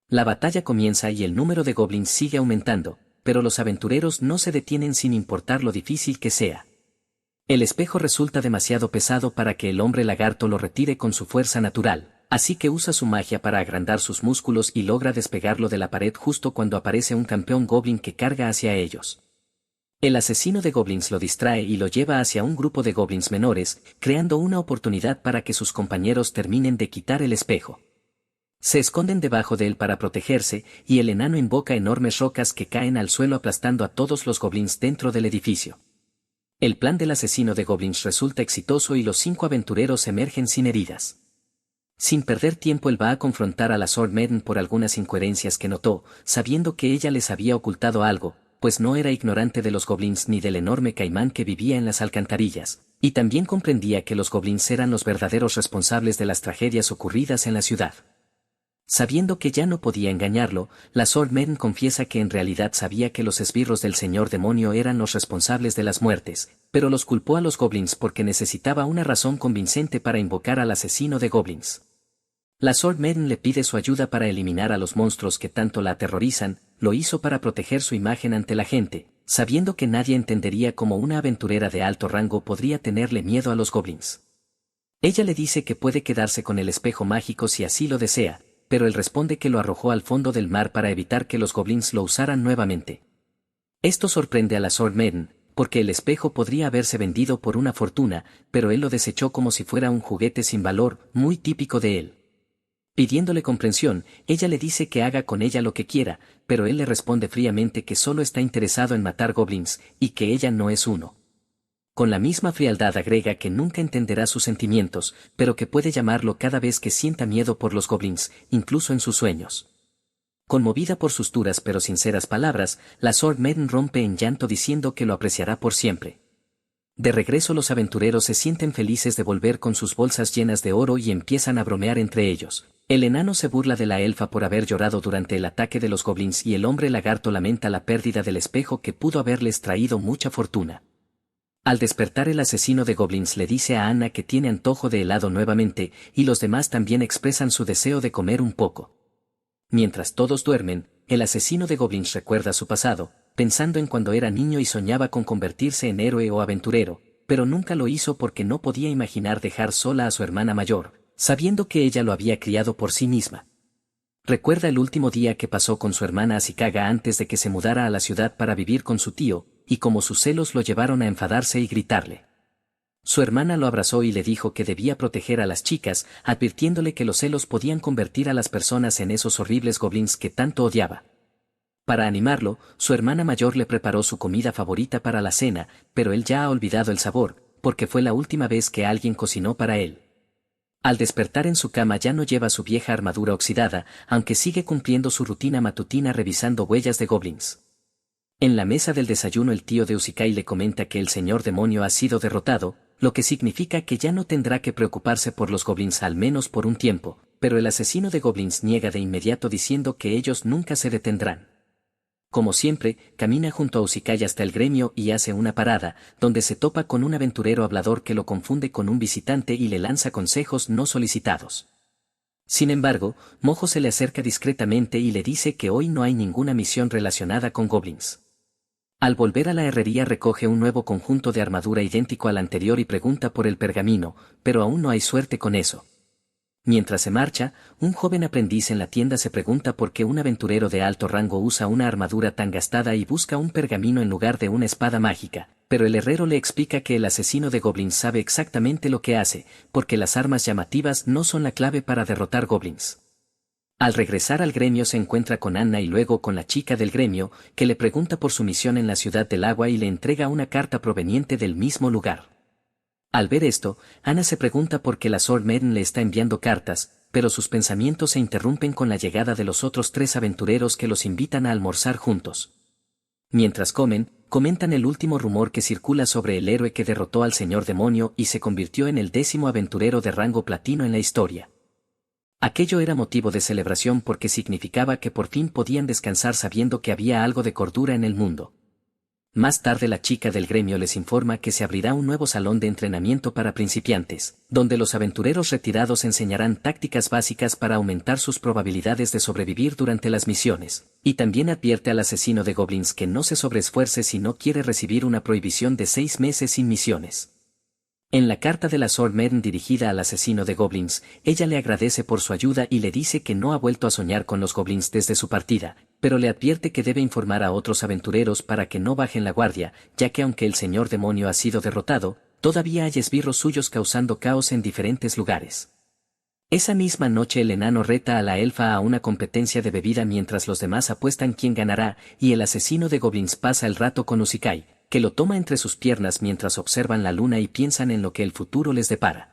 La batalla comienza y el número de goblins sigue aumentando, pero los aventureros no se detienen sin importar lo difícil que sea. El espejo resulta demasiado pesado para que el hombre lagarto lo retire con su fuerza natural, así que usa su magia para agrandar sus músculos y logra despegarlo de la pared justo cuando aparece un campeón goblin que carga hacia ellos. El asesino de goblins lo distrae y lo lleva hacia un grupo de goblins menores, creando una oportunidad para que sus compañeros terminen de quitar el espejo. Se esconden debajo de él para protegerse, y el enano invoca enormes rocas que caen al suelo aplastando a todos los goblins dentro del edificio. El plan del asesino de goblins resulta exitoso y los 5 aventureros emergen sin heridas. Sin perder tiempo él va a confrontar a la Sword Maiden por algunas incoherencias que notó, sabiendo que ella les había ocultado algo, pues no era ignorante de los goblins ni del enorme caimán que vivía en las alcantarillas, y también comprendía que los goblins eran los verdaderos responsables de las tragedias ocurridas en la ciudad. Sabiendo que ya no podía engañarlo, la Sword Maiden confiesa que en realidad sabía que los esbirros del señor demonio eran los responsables de las muertes, pero los culpó a los goblins porque necesitaba una razón convincente para invocar al asesino de goblins. La Sword Maiden le pide su ayuda para eliminar a los monstruos que tanto la aterrorizan, lo hizo para proteger su imagen ante la gente, sabiendo que nadie entendería cómo una aventurera de alto rango podría tenerle miedo a los goblins. Ella le dice que puede quedarse con el espejo mágico si así lo desea, pero él responde que lo arrojó al fondo del mar para evitar que los goblins lo usaran nuevamente. Esto sorprende a la Sword Maiden, porque el espejo podría haberse vendido por una fortuna, pero él lo desechó como si fuera un juguete sin valor, muy típico de él. Pidiéndole comprensión, ella le dice que haga con ella lo que quiera, pero él le responde fríamente que solo está interesado en matar goblins, y que ella no es uno. Con la misma frialdad agrega que nunca entenderá sus sentimientos, pero que puede llamarlo cada vez que sienta miedo por los goblins, incluso en sus sueños. Conmovida por sus duras pero sinceras palabras, la Sword Maiden rompe en llanto diciendo que lo apreciará por siempre. De regreso los aventureros se sienten felices de volver con sus bolsas llenas de oro y empiezan a bromear entre ellos. El enano se burla de la elfa por haber llorado durante el ataque de los goblins y el hombre lagarto lamenta la pérdida del espejo que pudo haberles traído mucha fortuna. Al despertar el asesino de goblins le dice a Anna que tiene antojo de helado nuevamente, y los demás también expresan su deseo de comer un poco. Mientras todos duermen, el asesino de goblins recuerda su pasado, pensando en cuando era niño y soñaba con convertirse en héroe o aventurero, pero nunca lo hizo porque no podía imaginar dejar sola a su hermana mayor, sabiendo que ella lo había criado por sí misma. Recuerda el último día que pasó con su hermana Ashikaga antes de que se mudara a la ciudad para vivir con su tío, y cómo sus celos lo llevaron a enfadarse y gritarle. Su hermana lo abrazó y le dijo que debía proteger a las chicas, advirtiéndole que los celos podían convertir a las personas en esos horribles goblins que tanto odiaba. Para animarlo, su hermana mayor le preparó su comida favorita para la cena, pero él ya ha olvidado el sabor, porque fue la última vez que alguien cocinó para él. Al despertar en su cama ya no lleva su vieja armadura oxidada, aunque sigue cumpliendo su rutina matutina revisando huellas de goblins. En la mesa del desayuno el tío de Usikai le comenta que el señor demonio ha sido derrotado, lo que significa que ya no tendrá que preocuparse por los goblins al menos por un tiempo, pero el asesino de goblins niega de inmediato diciendo que ellos nunca se detendrán. Como siempre, camina junto a Usikai hasta el gremio y hace una parada, donde se topa con un aventurero hablador que lo confunde con un visitante y le lanza consejos no solicitados. Sin embargo, Mojo se le acerca discretamente y le dice que hoy no hay ninguna misión relacionada con goblins. Al volver a la herrería recoge un nuevo conjunto de armadura idéntico al anterior y pregunta por el pergamino, pero aún no hay suerte con eso. Mientras se marcha, un joven aprendiz en la tienda se pregunta por qué un aventurero de alto rango usa una armadura tan gastada y busca un pergamino en lugar de una espada mágica, pero el herrero le explica que el asesino de goblins sabe exactamente lo que hace, porque las armas llamativas no son la clave para derrotar goblins. Al regresar al gremio se encuentra con Anna y luego con la chica del gremio, que le pregunta por su misión en la ciudad del agua y le entrega una carta proveniente del mismo lugar. Al ver esto, Anna se pregunta por qué la Sword Maiden le está enviando cartas, pero sus pensamientos se interrumpen con la llegada de los otros 3 aventureros que los invitan a almorzar juntos. Mientras comen, comentan el último rumor que circula sobre el héroe que derrotó al señor demonio y se convirtió en el 10º aventurero de rango platino en la historia. Aquello era motivo de celebración porque significaba que por fin podían descansar sabiendo que había algo de cordura en el mundo. Más tarde la chica del gremio les informa que se abrirá un nuevo salón de entrenamiento para principiantes, donde los aventureros retirados enseñarán tácticas básicas para aumentar sus probabilidades de sobrevivir durante las misiones, y también advierte al asesino de goblins que no se sobreesfuerce si no quiere recibir una prohibición de 6 meses sin misiones. En la carta de la Sword Maiden dirigida al asesino de goblins, ella le agradece por su ayuda y le dice que no ha vuelto a soñar con los goblins desde su partida, pero le advierte que debe informar a otros aventureros para que no bajen la guardia, ya que aunque el señor demonio ha sido derrotado, todavía hay esbirros suyos causando caos en diferentes lugares. Esa misma noche el enano reta a la elfa a una competencia de bebida mientras los demás apuestan quién ganará, y el asesino de goblins pasa el rato con Usikai, que lo toma entre sus piernas mientras observan la luna y piensan en lo que el futuro les depara.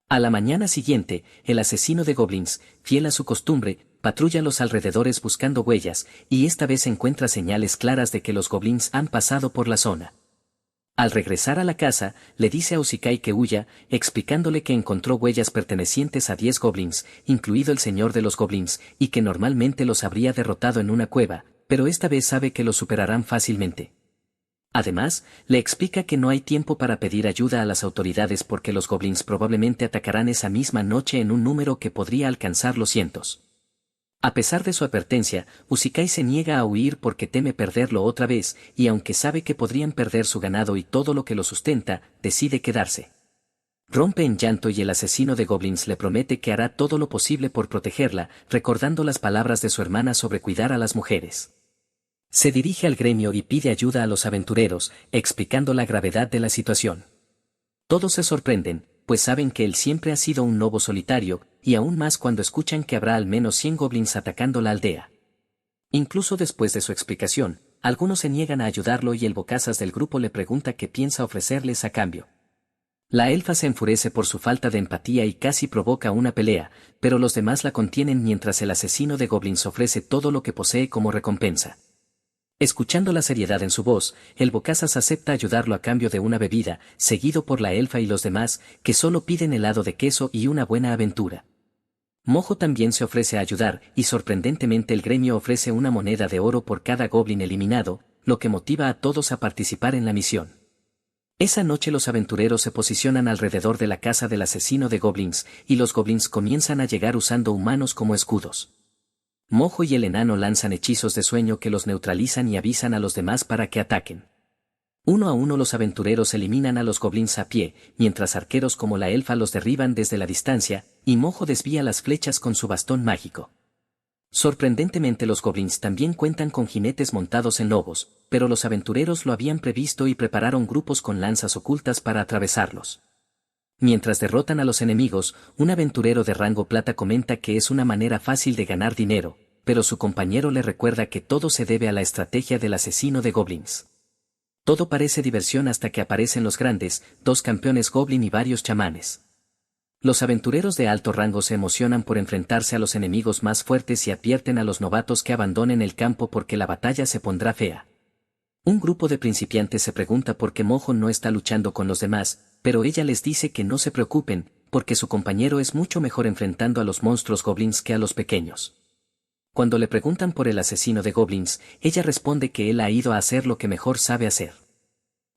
A la mañana siguiente, el asesino de goblins, fiel a su costumbre, patrulla los alrededores buscando huellas, y esta vez encuentra señales claras de que los goblins han pasado por la zona. Al regresar a la casa, le dice a Usikai que huya, explicándole que encontró huellas pertenecientes a 10 goblins, incluido el señor de los goblins, y que normalmente los habría derrotado en una cueva, pero esta vez sabe que los superarán fácilmente. Además, le explica que no hay tiempo para pedir ayuda a las autoridades porque los goblins probablemente atacarán esa misma noche en un número que podría alcanzar los cientos. A pesar de su advertencia, Usikai se niega a huir porque teme perderlo otra vez, y aunque sabe que podrían perder su ganado y todo lo que lo sustenta, decide quedarse. Rompe en llanto y el asesino de goblins le promete que hará todo lo posible por protegerla, recordando las palabras de su hermana sobre cuidar a las mujeres. Se dirige al gremio y pide ayuda a los aventureros, explicando la gravedad de la situación. Todos se sorprenden, pues saben que él siempre ha sido un lobo solitario, y aún más cuando escuchan que habrá al menos 100 goblins atacando la aldea. Incluso después de su explicación, algunos se niegan a ayudarlo y el bocazas del grupo le pregunta qué piensa ofrecerles a cambio. La elfa se enfurece por su falta de empatía y casi provoca una pelea, pero los demás la contienen mientras el asesino de goblins ofrece todo lo que posee como recompensa. Escuchando la seriedad en su voz, el bocazas acepta ayudarlo a cambio de una bebida, seguido por la elfa y los demás, que solo piden helado de queso y una buena aventura. Mojo también se ofrece a ayudar, y sorprendentemente el gremio ofrece una moneda de oro por cada goblin eliminado, lo que motiva a todos a participar en la misión. Esa noche los aventureros se posicionan alrededor de la casa del asesino de goblins, y los goblins comienzan a llegar usando humanos como escudos. Mojo y el enano lanzan hechizos de sueño que los neutralizan y avisan a los demás para que ataquen. Uno a uno los aventureros eliminan a los goblins a pie, mientras arqueros como la elfa los derriban desde la distancia, y Mojo desvía las flechas con su bastón mágico. Sorprendentemente los goblins también cuentan con jinetes montados en lobos, pero los aventureros lo habían previsto y prepararon grupos con lanzas ocultas para atravesarlos. Mientras derrotan a los enemigos, un aventurero de rango plata comenta que es una manera fácil de ganar dinero, pero su compañero le recuerda que todo se debe a la estrategia del asesino de goblins. Todo parece diversión hasta que aparecen los grandes, 2 campeones goblin y varios chamanes. Los aventureros de alto rango se emocionan por enfrentarse a los enemigos más fuertes y advierten a los novatos que abandonen el campo porque la batalla se pondrá fea. Un grupo de principiantes se pregunta por qué Mojo no está luchando con los demás, pero ella les dice que no se preocupen, porque su compañero es mucho mejor enfrentando a los monstruos goblins que a los pequeños. Cuando le preguntan por el asesino de goblins, ella responde que él ha ido a hacer lo que mejor sabe hacer.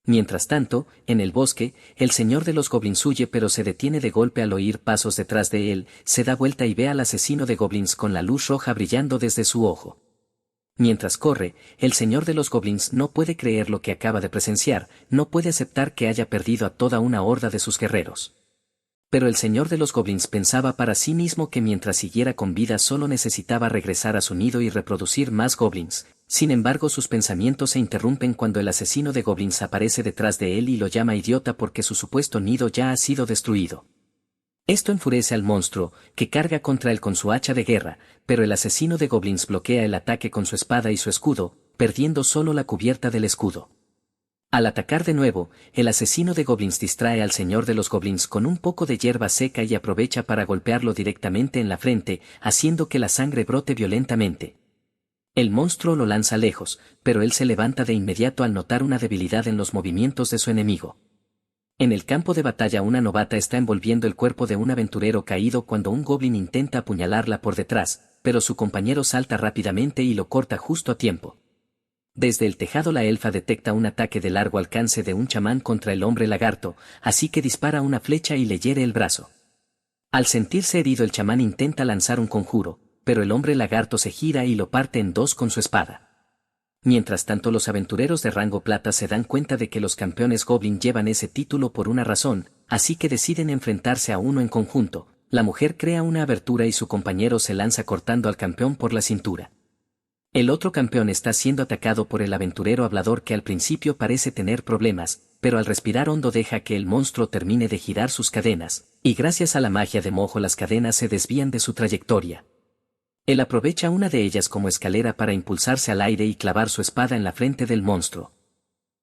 Mientras tanto, en el bosque, el señor de los goblins huye pero se detiene de golpe al oír pasos detrás de él, se da vuelta y ve al asesino de goblins con la luz roja brillando desde su ojo. Mientras corre, el señor de los goblins no puede creer lo que acaba de presenciar, no puede aceptar que haya perdido a toda una horda de sus guerreros. Pero el señor de los goblins pensaba para sí mismo que mientras siguiera con vida solo necesitaba regresar a su nido y reproducir más goblins. Sin embargo, sus pensamientos se interrumpen cuando el asesino de goblins aparece detrás de él y lo llama idiota porque su supuesto nido ya ha sido destruido. Esto enfurece al monstruo, que carga contra él con su hacha de guerra, pero el asesino de goblins bloquea el ataque con su espada y su escudo, perdiendo solo la cubierta del escudo. Al atacar de nuevo, el asesino de goblins distrae al señor de los goblins con un poco de hierba seca y aprovecha para golpearlo directamente en la frente, haciendo que la sangre brote violentamente. El monstruo lo lanza lejos, pero él se levanta de inmediato al notar una debilidad en los movimientos de su enemigo. En el campo de batalla una novata está envolviendo el cuerpo de un aventurero caído cuando un goblin intenta apuñalarla por detrás, pero su compañero salta rápidamente y lo corta justo a tiempo. Desde el tejado la elfa detecta un ataque de largo alcance de un chamán contra el hombre lagarto, así que dispara una flecha y le hiere el brazo. Al sentirse herido el chamán intenta lanzar un conjuro, pero el hombre lagarto se gira y lo parte en 2 con su espada. Mientras tanto los aventureros de rango plata se dan cuenta de que los campeones goblin llevan ese título por una razón, así que deciden enfrentarse a uno en conjunto. La mujer crea una abertura y su compañero se lanza cortando al campeón por la cintura. El otro campeón está siendo atacado por el aventurero hablador que al principio parece tener problemas, pero al respirar hondo deja que el monstruo termine de girar sus cadenas, y gracias a la magia de Mojo las cadenas se desvían de su trayectoria. Él aprovecha una de ellas como escalera para impulsarse al aire y clavar su espada en la frente del monstruo.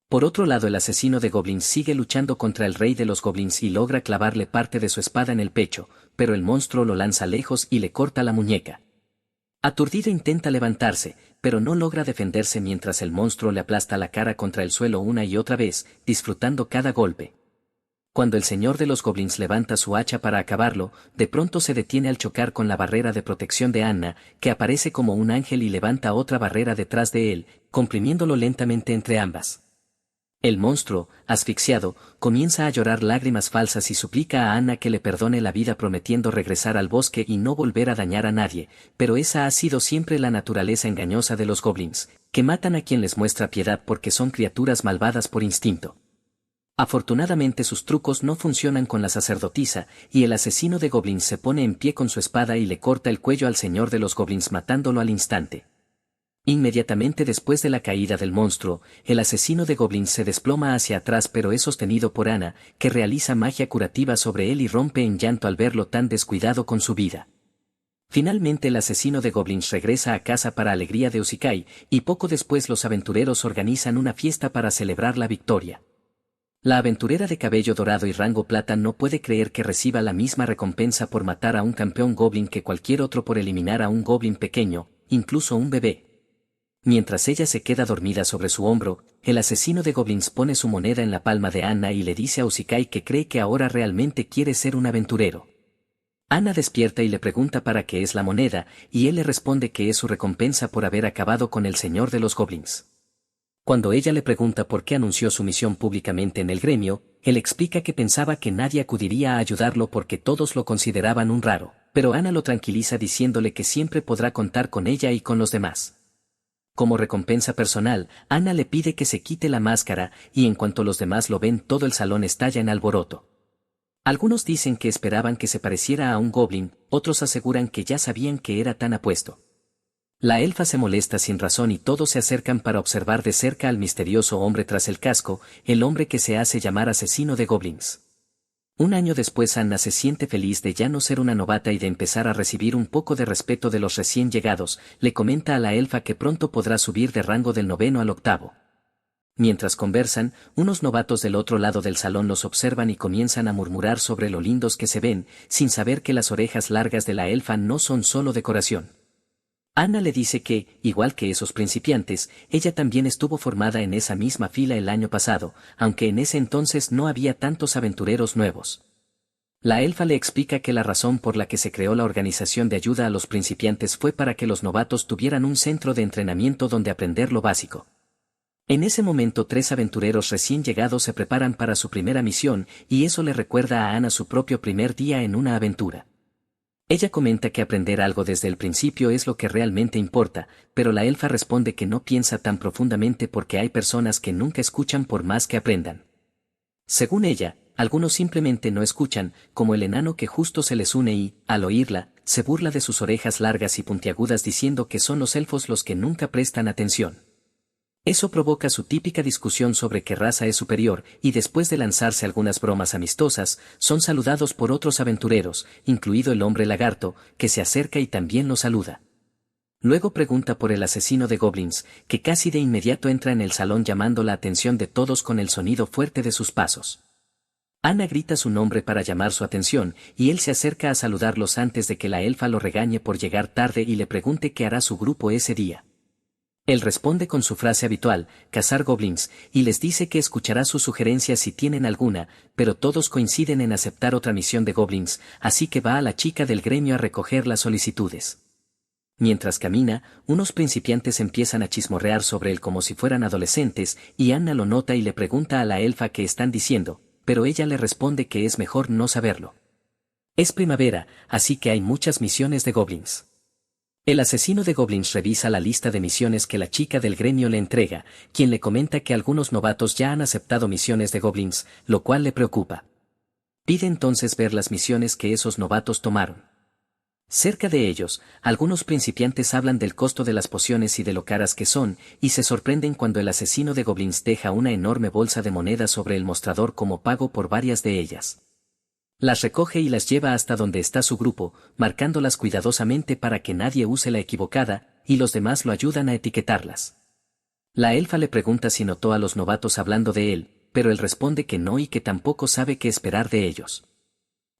Por otro lado, el asesino de goblins sigue luchando contra el rey de los goblins y logra clavarle parte de su espada en el pecho, pero el monstruo lo lanza lejos y le corta la muñeca. Aturdido intenta levantarse, pero no logra defenderse mientras el monstruo le aplasta la cara contra el suelo una y otra vez, disfrutando cada golpe. Cuando el señor de los goblins levanta su hacha para acabarlo, de pronto se detiene al chocar con la barrera de protección de Anna, que aparece como un ángel y levanta otra barrera detrás de él, comprimiéndolo lentamente entre ambas. El monstruo, asfixiado, comienza a llorar lágrimas falsas y suplica a Anna que le perdone la vida prometiendo regresar al bosque y no volver a dañar a nadie, pero esa ha sido siempre la naturaleza engañosa de los goblins, que matan a quien les muestra piedad porque son criaturas malvadas por instinto. Afortunadamente sus trucos no funcionan con la sacerdotisa, y el asesino de goblins se pone en pie con su espada y le corta el cuello al señor de los goblins matándolo al instante. Inmediatamente después de la caída del monstruo, el asesino de goblins se desploma hacia atrás pero es sostenido por Anna, que realiza magia curativa sobre él y rompe en llanto al verlo tan descuidado con su vida. Finalmente el asesino de goblins regresa a casa para alegría de Usikai, y poco después los aventureros organizan una fiesta para celebrar la victoria. La aventurera de cabello dorado y rango plata no puede creer que reciba la misma recompensa por matar a un campeón goblin que cualquier otro por eliminar a un goblin pequeño, incluso un bebé. Mientras ella se queda dormida sobre su hombro, el asesino de goblins pone su moneda en la palma de Anna y le dice a Usikai que cree que ahora realmente quiere ser un aventurero. Anna despierta y le pregunta para qué es la moneda, y él le responde que es su recompensa por haber acabado con el señor de los goblins. Cuando ella le pregunta por qué anunció su misión públicamente en el gremio, él explica que pensaba que nadie acudiría a ayudarlo porque todos lo consideraban un raro, pero Anna lo tranquiliza diciéndole que siempre podrá contar con ella y con los demás. Como recompensa personal, Anna le pide que se quite la máscara, y en cuanto los demás lo ven todo el salón estalla en alboroto. Algunos dicen que esperaban que se pareciera a un goblin, otros aseguran que ya sabían que era tan apuesto. La elfa se molesta sin razón y todos se acercan para observar de cerca al misterioso hombre tras el casco, el hombre que se hace llamar asesino de goblins. Un año después Anna se siente feliz de ya no ser una novata y de empezar a recibir un poco de respeto de los recién llegados, le comenta a la elfa que pronto podrá subir de rango del 9º al 8º. Mientras conversan, unos novatos del otro lado del salón los observan y comienzan a murmurar sobre lo lindos que se ven, sin saber que las orejas largas de la elfa no son solo decoración. Anna le dice que, igual que esos principiantes, ella también estuvo formada en esa misma fila el año pasado, aunque en ese entonces no había tantos aventureros nuevos. La elfa le explica que la razón por la que se creó la organización de ayuda a los principiantes fue para que los novatos tuvieran un centro de entrenamiento donde aprender lo básico. En ese momento 3 aventureros recién llegados se preparan para su primera misión, y eso le recuerda a Anna su propio primer día en una aventura. Ella comenta que aprender algo desde el principio es lo que realmente importa, pero la elfa responde que no piensa tan profundamente porque hay personas que nunca escuchan por más que aprendan. Según ella, algunos simplemente no escuchan, como el enano que justo se les une y, al oírla, se burla de sus orejas largas y puntiagudas diciendo que son los elfos los que nunca prestan atención. Eso provoca su típica discusión sobre qué raza es superior, y después de lanzarse algunas bromas amistosas, son saludados por otros aventureros, incluido el hombre lagarto, que se acerca y también los saluda. Luego pregunta por el asesino de goblins, que casi de inmediato entra en el salón llamando la atención de todos con el sonido fuerte de sus pasos. Anna grita su nombre para llamar su atención, y él se acerca a saludarlos antes de que la elfa lo regañe por llegar tarde y le pregunte qué hará su grupo ese día. Él responde con su frase habitual, cazar goblins, y les dice que escuchará sus sugerencias si tienen alguna, pero todos coinciden en aceptar otra misión de goblins, así que va a la chica del gremio a recoger las solicitudes. Mientras camina, unos principiantes empiezan a chismorrear sobre él como si fueran adolescentes, y Anna lo nota y le pregunta a la elfa qué están diciendo, pero ella le responde que es mejor no saberlo. Es primavera, así que hay muchas misiones de goblins. El asesino de goblins revisa la lista de misiones que la chica del gremio le entrega, quien le comenta que algunos novatos ya han aceptado misiones de goblins, lo cual le preocupa. Pide entonces ver las misiones que esos novatos tomaron. Cerca de ellos, algunos principiantes hablan del costo de las pociones y de lo caras que son, y se sorprenden cuando el asesino de goblins deja una enorme bolsa de monedas sobre el mostrador como pago por varias de ellas. Las recoge y las lleva hasta donde está su grupo, marcándolas cuidadosamente para que nadie use la equivocada, y los demás lo ayudan a etiquetarlas. La elfa le pregunta si notó a los novatos hablando de él, pero él responde que no y que tampoco sabe qué esperar de ellos.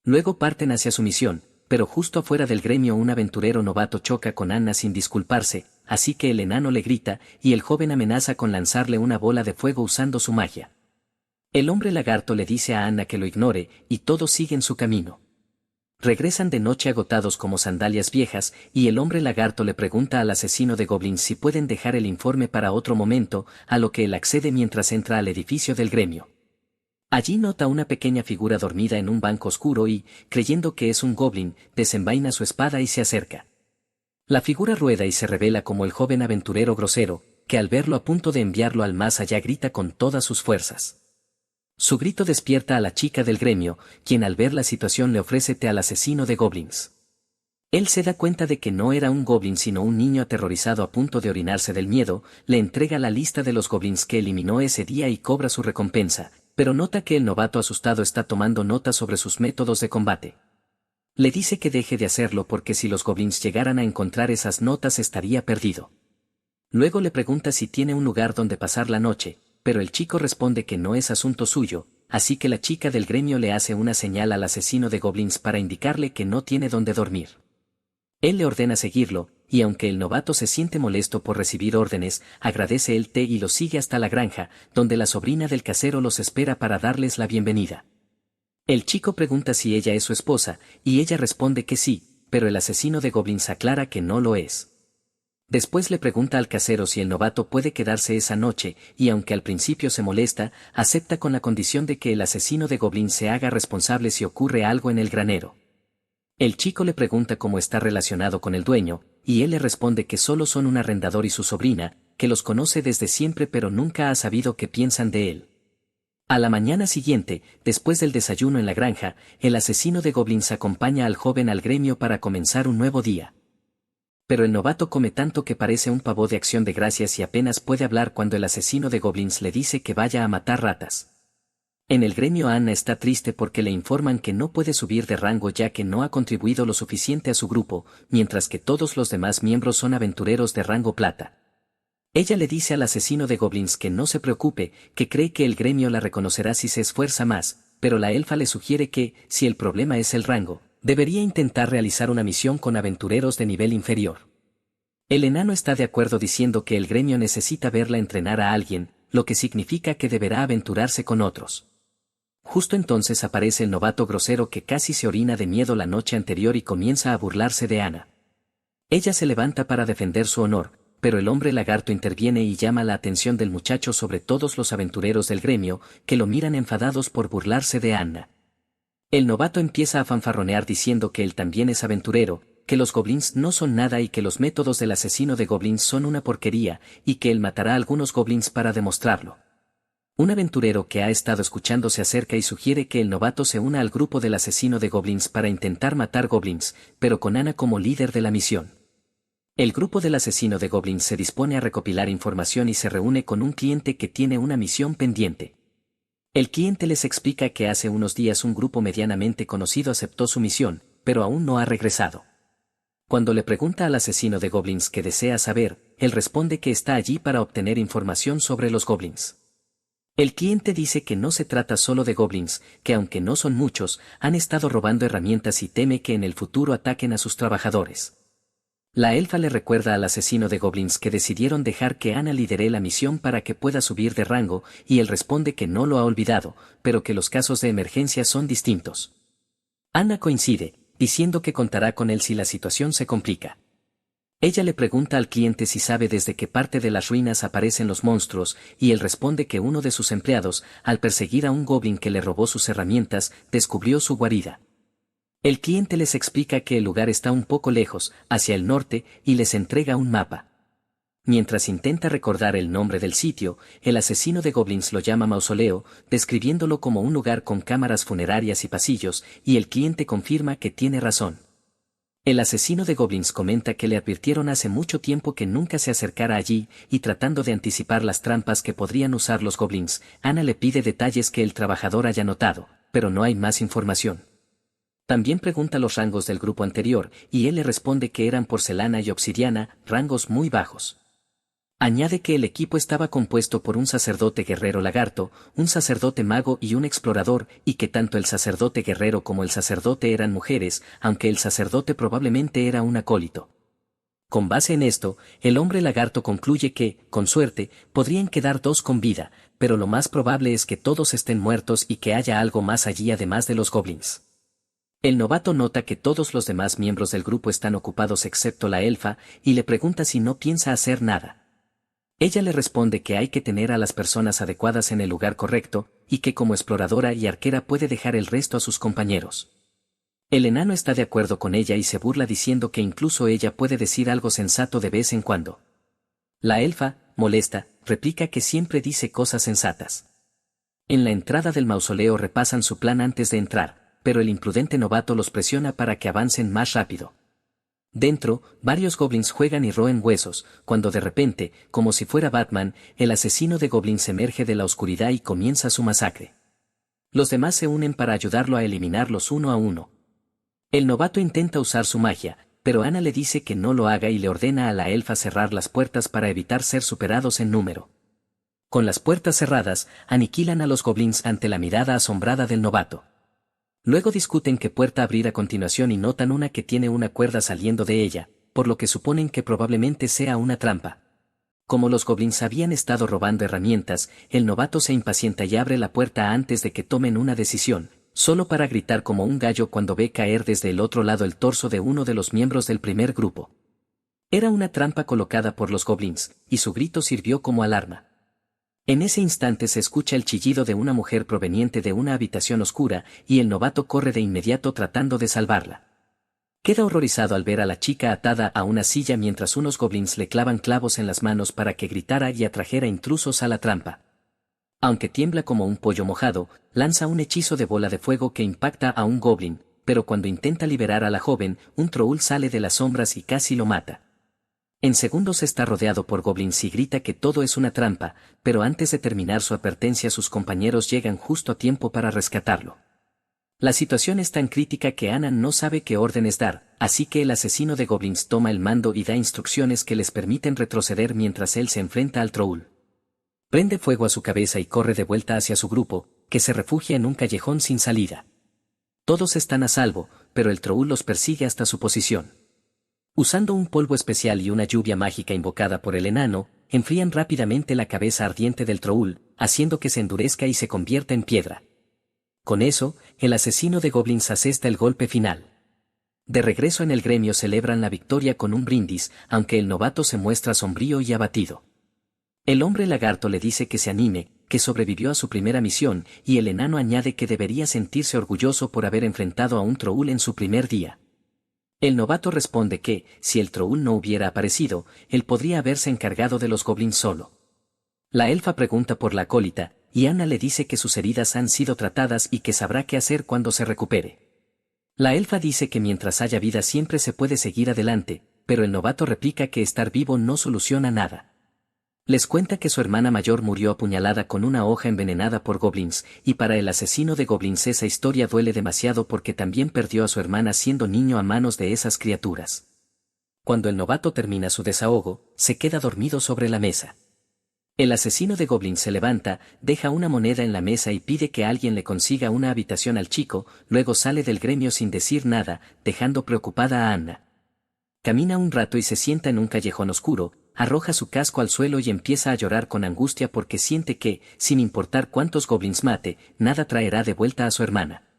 Luego parten hacia su misión, pero justo afuera del gremio un aventurero novato choca con Anna sin disculparse, así que el enano le grita, y el joven amenaza con lanzarle una bola de fuego usando su magia. El hombre lagarto le dice a Anna que lo ignore, y todos siguen su camino. Regresan de noche agotados como sandalias viejas, y el hombre lagarto le pregunta al asesino de goblins si pueden dejar el informe para otro momento, a lo que él accede mientras entra al edificio del gremio. Allí nota una pequeña figura dormida en un banco oscuro y, creyendo que es un goblin, desenvaina su espada y se acerca. La figura rueda y se revela como el joven aventurero grosero, que al verlo a punto de enviarlo al más allá grita con todas sus fuerzas. Su grito despierta a la chica del gremio, quien al ver la situación le ofrece té al asesino de goblins. Él se da cuenta de que no era un goblin sino un niño aterrorizado a punto de orinarse del miedo, le entrega la lista de los goblins que eliminó ese día y cobra su recompensa, pero nota que el novato asustado está tomando nota sobre sus métodos de combate. Le dice que deje de hacerlo porque si los goblins llegaran a encontrar esas notas estaría perdido. Luego le pregunta si tiene un lugar donde pasar la noche, pero el chico responde que no es asunto suyo, así que la chica del gremio le hace una señal al asesino de goblins para indicarle que no tiene donde dormir. Él le ordena seguirlo, y aunque el novato se siente molesto por recibir órdenes, agradece el té y lo sigue hasta la granja, donde la sobrina del casero los espera para darles la bienvenida. El chico pregunta si ella es su esposa, y ella responde que sí, pero el asesino de goblins aclara que no lo es. Después le pregunta al casero si el novato puede quedarse esa noche, y aunque al principio se molesta, acepta con la condición de que el asesino de goblins se haga responsable si ocurre algo en el granero. El chico le pregunta cómo está relacionado con el dueño, y él le responde que solo son un arrendador y su sobrina, que los conoce desde siempre pero nunca ha sabido qué piensan de él. A la mañana siguiente, después del desayuno en la granja, el asesino de goblins acompaña al joven al gremio para comenzar un nuevo día. Pero el novato come tanto que parece un pavo de acción de gracias y apenas puede hablar cuando el asesino de goblins le dice que vaya a matar ratas. En el gremio Anna está triste porque le informan que no puede subir de rango ya que no ha contribuido lo suficiente a su grupo, mientras que todos los demás miembros son aventureros de rango plata. Ella le dice al asesino de goblins que no se preocupe, que cree que el gremio la reconocerá si se esfuerza más, pero la elfa le sugiere que, si el problema es el rango, debería intentar realizar una misión con aventureros de nivel inferior. El enano está de acuerdo diciendo que el gremio necesita verla entrenar a alguien, lo que significa que deberá aventurarse con otros. Justo entonces aparece el novato grosero que casi se orina de miedo la noche anterior y comienza a burlarse de Anna. Ella se levanta para defender su honor, pero el hombre lagarto interviene y llama la atención del muchacho sobre todos los aventureros del gremio, que lo miran enfadados por burlarse de Anna. El novato empieza a fanfarronear diciendo que él también es aventurero, que los goblins no son nada y que los métodos del asesino de goblins son una porquería, y que él matará a algunos goblins para demostrarlo. Un aventurero que ha estado escuchando se acerca y sugiere que el novato se una al grupo del asesino de goblins para intentar matar goblins, pero con Anna como líder de la misión. El grupo del asesino de goblins se dispone a recopilar información y se reúne con un cliente que tiene una misión pendiente. El cliente les explica que hace unos días un grupo medianamente conocido aceptó su misión, pero aún no ha regresado. Cuando le pregunta al asesino de goblins qué desea saber, él responde que está allí para obtener información sobre los goblins. El cliente dice que no se trata solo de goblins, que aunque no son muchos, han estado robando herramientas y teme que en el futuro ataquen a sus trabajadores. La elfa le recuerda al asesino de goblins que decidieron dejar que Anna lidere la misión para que pueda subir de rango, y él responde que no lo ha olvidado, pero que los casos de emergencia son distintos. Anna coincide, diciendo que contará con él si la situación se complica. Ella le pregunta al cliente si sabe desde qué parte de las ruinas aparecen los monstruos, y él responde que uno de sus empleados, al perseguir a un goblin que le robó sus herramientas, descubrió su guarida. El cliente les explica que el lugar está un poco lejos, hacia el norte, y les entrega un mapa. Mientras intenta recordar el nombre del sitio, el asesino de goblins lo llama mausoleo, describiéndolo como un lugar con cámaras funerarias y pasillos, y el cliente confirma que tiene razón. El asesino de goblins comenta que le advirtieron hace mucho tiempo que nunca se acercara allí, y tratando de anticipar las trampas que podrían usar los goblins, Ana le pide detalles que el trabajador haya notado, pero no hay más información. También pregunta los rangos del grupo anterior, y él le responde que eran porcelana y obsidiana, rangos muy bajos. Añade que el equipo estaba compuesto por un sacerdote guerrero lagarto, un sacerdote mago y un explorador, y que tanto el sacerdote guerrero como el sacerdote eran mujeres, aunque el sacerdote probablemente era un acólito. Con base en esto, el hombre lagarto concluye que, con suerte, podrían quedar 2 con vida, pero lo más probable es que todos estén muertos y que haya algo más allí además de los goblins. El novato nota que todos los demás miembros del grupo están ocupados excepto la elfa, y le pregunta si no piensa hacer nada. Ella le responde que hay que tener a las personas adecuadas en el lugar correcto, y que como exploradora y arquera puede dejar el resto a sus compañeros. El enano está de acuerdo con ella y se burla diciendo que incluso ella puede decir algo sensato de vez en cuando. La elfa, molesta, replica que siempre dice cosas sensatas. En la entrada del mausoleo repasan su plan antes de entrar, pero el imprudente novato los presiona para que avancen más rápido. Dentro, varios goblins juegan y roen huesos, cuando de repente, como si fuera Batman, el asesino de goblins emerge de la oscuridad y comienza su masacre. Los demás se unen para ayudarlo a eliminarlos uno a uno. El novato intenta usar su magia, pero Ana le dice que no lo haga y le ordena a la elfa cerrar las puertas para evitar ser superados en número. Con las puertas cerradas, aniquilan a los goblins ante la mirada asombrada del novato. Luego discuten qué puerta abrir a continuación y notan una que tiene una cuerda saliendo de ella, por lo que suponen que probablemente sea una trampa. Como los goblins habían estado robando herramientas, el novato se impacienta y abre la puerta antes de que tomen una decisión, solo para gritar como un gallo cuando ve caer desde el otro lado el torso de uno de los miembros del primer grupo. Era una trampa colocada por los goblins, y su grito sirvió como alarma. En ese instante se escucha el chillido de una mujer proveniente de una habitación oscura, y el novato corre de inmediato tratando de salvarla. Queda horrorizado al ver a la chica atada a una silla mientras unos goblins le clavan clavos en las manos para que gritara y atrajera intrusos a la trampa. Aunque tiembla como un pollo mojado, lanza un hechizo de bola de fuego que impacta a un goblin, pero cuando intenta liberar a la joven, un troll sale de las sombras y casi lo mata. En segundos está rodeado por goblins y grita que todo es una trampa, pero antes de terminar su advertencia sus compañeros llegan justo a tiempo para rescatarlo. La situación es tan crítica que Ana no sabe qué órdenes dar, así que el asesino de goblins toma el mando y da instrucciones que les permiten retroceder mientras él se enfrenta al troll. Prende fuego a su cabeza y corre de vuelta hacia su grupo, que se refugia en un callejón sin salida. Todos están a salvo, pero el troll los persigue hasta su posición. Usando un polvo especial y una lluvia mágica invocada por el enano, enfrían rápidamente la cabeza ardiente del troll, haciendo que se endurezca y se convierta en piedra. Con eso, el asesino de goblins asesta el golpe final. De regreso en el gremio celebran la victoria con un brindis, aunque el novato se muestra sombrío y abatido. El hombre lagarto le dice que se anime, que sobrevivió a su primera misión, y el enano añade que debería sentirse orgulloso por haber enfrentado a un troll en su primer día. El novato responde que, si el troll no hubiera aparecido, él podría haberse encargado de los goblins solo. La elfa pregunta por la acólita, y Ana le dice que sus heridas han sido tratadas y que sabrá qué hacer cuando se recupere. La elfa dice que mientras haya vida siempre se puede seguir adelante, pero el novato replica que estar vivo no soluciona nada. Les cuenta que su hermana mayor murió apuñalada con una hoja envenenada por goblins, y para el asesino de goblins esa historia duele demasiado porque también perdió a su hermana siendo niño a manos de esas criaturas. Cuando el novato termina su desahogo, se queda dormido sobre la mesa. El asesino de goblins se levanta, deja una moneda en la mesa y pide que alguien le consiga una habitación al chico, luego sale del gremio sin decir nada, dejando preocupada a Anna. Camina un rato y se sienta en un callejón oscuro, arroja su casco al suelo y empieza a llorar con angustia porque siente que, sin importar cuántos goblins mate, nada traerá de vuelta a su hermana.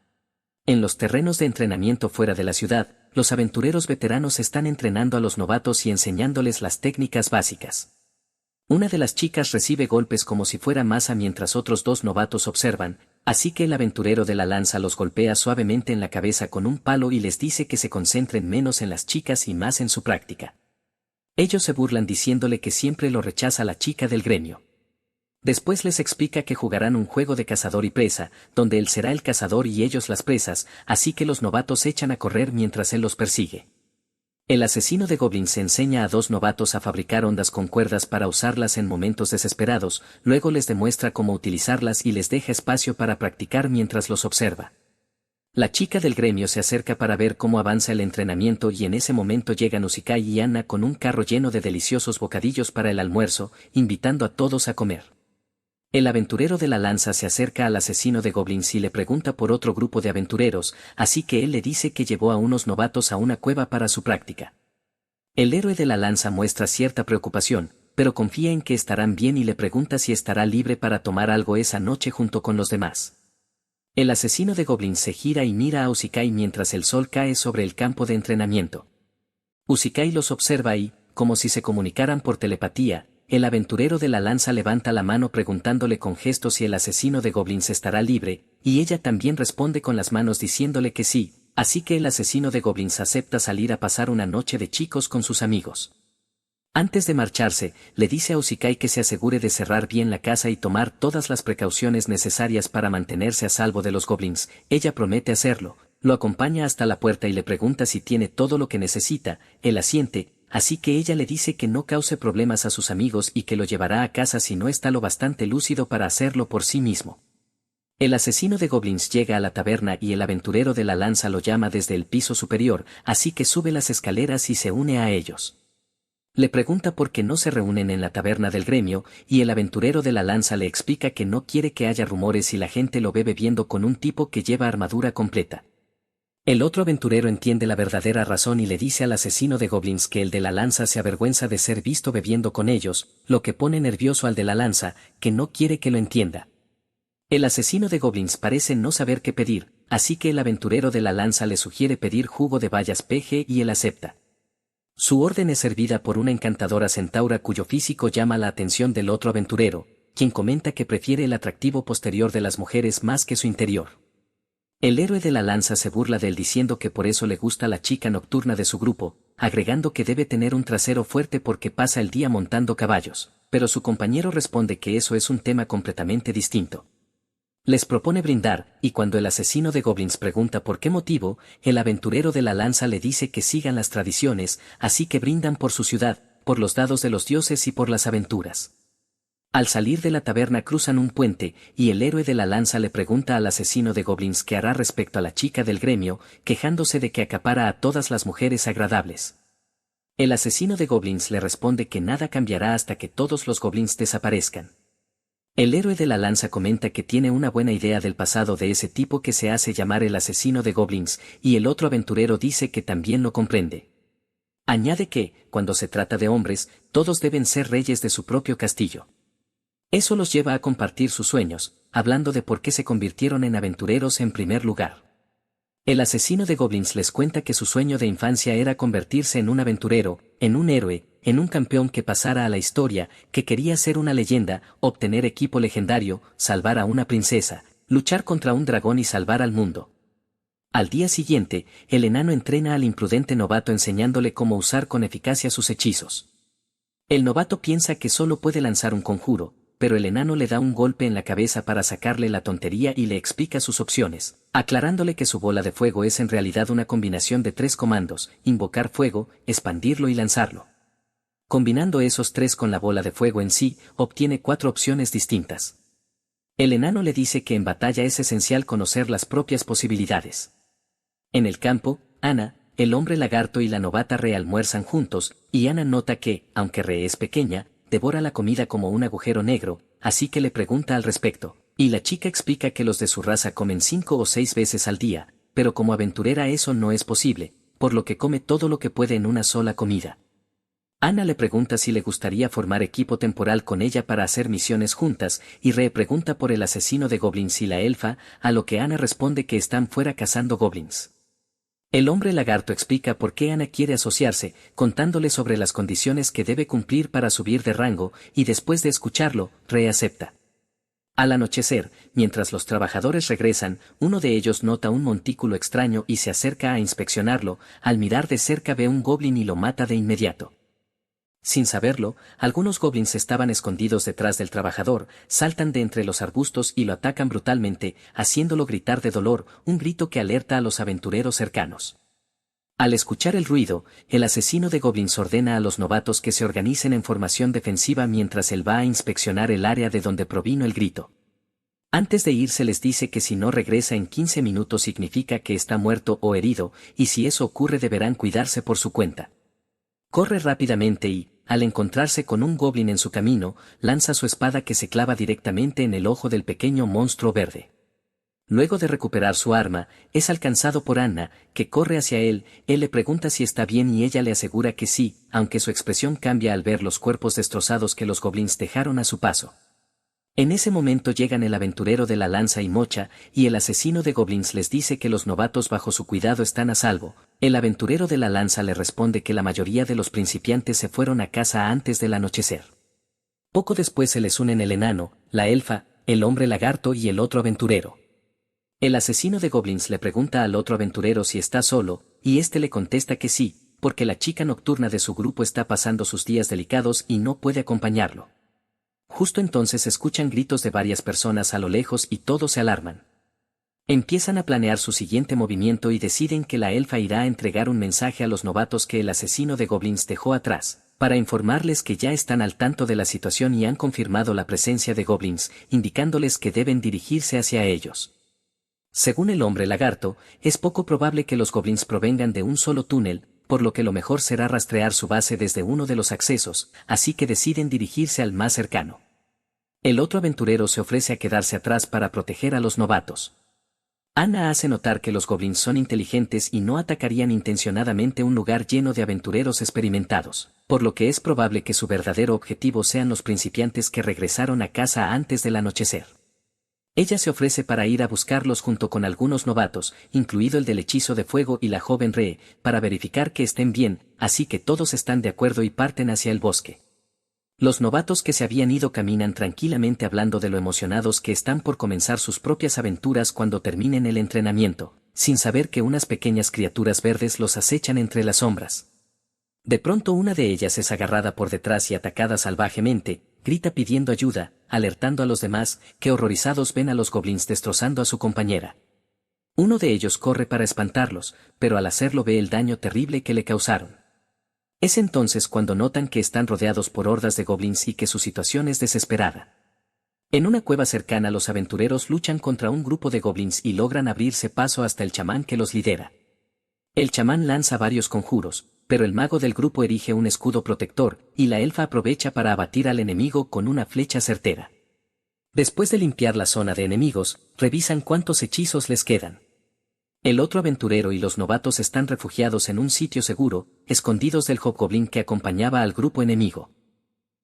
En los terrenos de entrenamiento fuera de la ciudad, los aventureros veteranos están entrenando a los novatos y enseñándoles las técnicas básicas. Una de las chicas recibe golpes como si fuera masa mientras otros 2 novatos observan, así que el aventurero de la lanza los golpea suavemente en la cabeza con un palo y les dice que se concentren menos en las chicas y más en su práctica. Ellos se burlan diciéndole que siempre lo rechaza la chica del gremio. Después les explica que jugarán un juego de cazador y presa, donde él será el cazador y ellos las presas, así que los novatos echan a correr mientras él los persigue. El asesino de goblins enseña a dos novatos a fabricar ondas con cuerdas para usarlas en momentos desesperados, luego les demuestra cómo utilizarlas y les deja espacio para practicar mientras los observa. La chica del gremio se acerca para ver cómo avanza el entrenamiento y en ese momento llegan Usikai y Anna con un carro lleno de deliciosos bocadillos para el almuerzo, invitando a todos a comer. El aventurero de la lanza se acerca al asesino de goblins y le pregunta por otro grupo de aventureros, así que él le dice que llevó a unos novatos a una cueva para su práctica. El héroe de la lanza muestra cierta preocupación, pero confía en que estarán bien y le pregunta si estará libre para tomar algo esa noche junto con los demás. El asesino de goblins se gira y mira a Usikai mientras el sol cae sobre el campo de entrenamiento. Usikai los observa y, como si se comunicaran por telepatía, el aventurero de la lanza levanta la mano preguntándole con gestos si el asesino de goblins estará libre, y ella también responde con las manos diciéndole que sí, así que el asesino de goblins acepta salir a pasar una noche de chicos con sus amigos. Antes de marcharse, le dice a Usikai que se asegure de cerrar bien la casa y tomar todas las precauciones necesarias para mantenerse a salvo de los goblins. Ella promete hacerlo, lo acompaña hasta la puerta y le pregunta si tiene todo lo que necesita, él asiente, así que ella le dice que no cause problemas a sus amigos y que lo llevará a casa si no está lo bastante lúcido para hacerlo por sí mismo. El asesino de goblins llega a la taberna y el aventurero de la lanza lo llama desde el piso superior, así que sube las escaleras y se une a ellos. Le pregunta por qué no se reúnen en la taberna del gremio, y el aventurero de la lanza le explica que no quiere que haya rumores y la gente lo ve bebiendo con un tipo que lleva armadura completa. El otro aventurero entiende la verdadera razón y le dice al asesino de goblins que el de la lanza se avergüenza de ser visto bebiendo con ellos, lo que pone nervioso al de la lanza, que no quiere que lo entienda. El asesino de goblins parece no saber qué pedir, así que el aventurero de la lanza le sugiere pedir jugo de bayas peje y él acepta. Su orden es servida por una encantadora centaura cuyo físico llama la atención del otro aventurero, quien comenta que prefiere el atractivo posterior de las mujeres más que su interior. El héroe de la lanza se burla de él diciendo que por eso le gusta la chica nocturna de su grupo, agregando que debe tener un trasero fuerte porque pasa el día montando caballos, pero su compañero responde que eso es un tema completamente distinto. Les propone brindar, y cuando el asesino de goblins pregunta por qué motivo, el aventurero de la lanza le dice que sigan las tradiciones, así que brindan por su ciudad, por los dados de los dioses y por las aventuras. Al salir de la taberna cruzan un puente, y el héroe de la lanza le pregunta al asesino de goblins qué hará respecto a la chica del gremio, quejándose de que acapara a todas las mujeres agradables. El asesino de goblins le responde que nada cambiará hasta que todos los goblins desaparezcan. El héroe de la lanza comenta que tiene una buena idea del pasado de ese tipo que se hace llamar el asesino de goblins, y el otro aventurero dice que también lo comprende. Añade que, cuando se trata de hombres, todos deben ser reyes de su propio castillo. Eso los lleva a compartir sus sueños, hablando de por qué se convirtieron en aventureros en primer lugar. El asesino de goblins les cuenta que su sueño de infancia era convertirse en un aventurero, en un héroe, en un campeón que pasara a la historia, que quería ser una leyenda, obtener equipo legendario, salvar a una princesa, luchar contra un dragón y salvar al mundo. Al día siguiente, el enano entrena al imprudente novato enseñándole cómo usar con eficacia sus hechizos. El novato piensa que solo puede lanzar un conjuro, pero el enano le da un golpe en la cabeza para sacarle la tontería y le explica sus opciones, aclarándole que su bola de fuego es en realidad una combinación de 3 comandos: invocar fuego, expandirlo y lanzarlo. Combinando esos 3 con la bola de fuego en sí, obtiene 4 opciones distintas. El enano le dice que en batalla es esencial conocer las propias posibilidades. En el campo, Anna, el hombre lagarto y la novata Re almuerzan juntos, y Anna nota que, aunque Re es pequeña, devora la comida como un agujero negro, así que le pregunta al respecto, y la chica explica que los de su raza comen 5 o 6 veces al día, pero como aventurera eso no es posible, por lo que come todo lo que puede en una sola comida. Anna le pregunta si le gustaría formar equipo temporal con ella para hacer misiones juntas, y Re pregunta por el asesino de goblins y la elfa, a lo que Anna responde que están fuera cazando goblins. El hombre lagarto explica por qué Anna quiere asociarse, contándole sobre las condiciones que debe cumplir para subir de rango, y después de escucharlo, Re acepta. Al anochecer, mientras los trabajadores regresan, uno de ellos nota un montículo extraño y se acerca a inspeccionarlo. Al mirar de cerca ve un goblin y lo mata de inmediato. Sin saberlo, algunos goblins estaban escondidos detrás del trabajador, saltan de entre los arbustos y lo atacan brutalmente, haciéndolo gritar de dolor, un grito que alerta a los aventureros cercanos. Al escuchar el ruido, el asesino de goblins ordena a los novatos que se organicen en formación defensiva mientras él va a inspeccionar el área de donde provino el grito. Antes de irse les dice que si no regresa en 15 minutos significa que está muerto o herido, y si eso ocurre deberán cuidarse por su cuenta. Corre rápidamente y, al encontrarse con un goblin en su camino, lanza su espada que se clava directamente en el ojo del pequeño monstruo verde. Luego de recuperar su arma, es alcanzado por Anna, que corre hacia él le pregunta si está bien y ella le asegura que sí, aunque su expresión cambia al ver los cuerpos destrozados que los goblins dejaron a su paso. En ese momento llegan el aventurero de la lanza y mocha, y el asesino de goblins les dice que los novatos bajo su cuidado están a salvo. El aventurero de la lanza le responde que la mayoría de los principiantes se fueron a casa antes del anochecer. Poco después se les unen el enano, la elfa, el hombre lagarto y el otro aventurero. El asesino de goblins le pregunta al otro aventurero si está solo, y éste le contesta que sí, porque la chica nocturna de su grupo está pasando sus días delicados y no puede acompañarlo. Justo entonces escuchan gritos de varias personas a lo lejos y todos se alarman. Empiezan a planear su siguiente movimiento y deciden que la elfa irá a entregar un mensaje a los novatos que el asesino de goblins dejó atrás, para informarles que ya están al tanto de la situación y han confirmado la presencia de goblins, indicándoles que deben dirigirse hacia ellos. Según el hombre lagarto, es poco probable que los goblins provengan de un solo túnel, por lo que lo mejor será rastrear su base desde uno de los accesos, así que deciden dirigirse al más cercano. El otro aventurero se ofrece a quedarse atrás para proteger a los novatos. Anna hace notar que los goblins son inteligentes y no atacarían intencionadamente un lugar lleno de aventureros experimentados, por lo que es probable que su verdadero objetivo sean los principiantes que regresaron a casa antes del anochecer. Ella se ofrece para ir a buscarlos junto con algunos novatos, incluido el del hechizo de fuego y la joven Ree, para verificar que estén bien, así que todos están de acuerdo y parten hacia el bosque. Los novatos que se habían ido caminan tranquilamente hablando de lo emocionados que están por comenzar sus propias aventuras cuando terminen el entrenamiento, sin saber que unas pequeñas criaturas verdes los acechan entre las sombras. De pronto una de ellas es agarrada por detrás y atacada salvajemente, grita pidiendo ayuda, alertando a los demás, que horrorizados ven a los goblins destrozando a su compañera. Uno de ellos corre para espantarlos, pero al hacerlo ve el daño terrible que le causaron. Es entonces cuando notan que están rodeados por hordas de goblins y que su situación es desesperada. En una cueva cercana los aventureros luchan contra un grupo de goblins y logran abrirse paso hasta el chamán que los lidera. El chamán lanza varios conjuros, pero el mago del grupo erige un escudo protector, y la elfa aprovecha para abatir al enemigo con una flecha certera. Después de limpiar la zona de enemigos, revisan cuántos hechizos les quedan. El otro aventurero y los novatos están refugiados en un sitio seguro, escondidos del hobgoblin que acompañaba al grupo enemigo.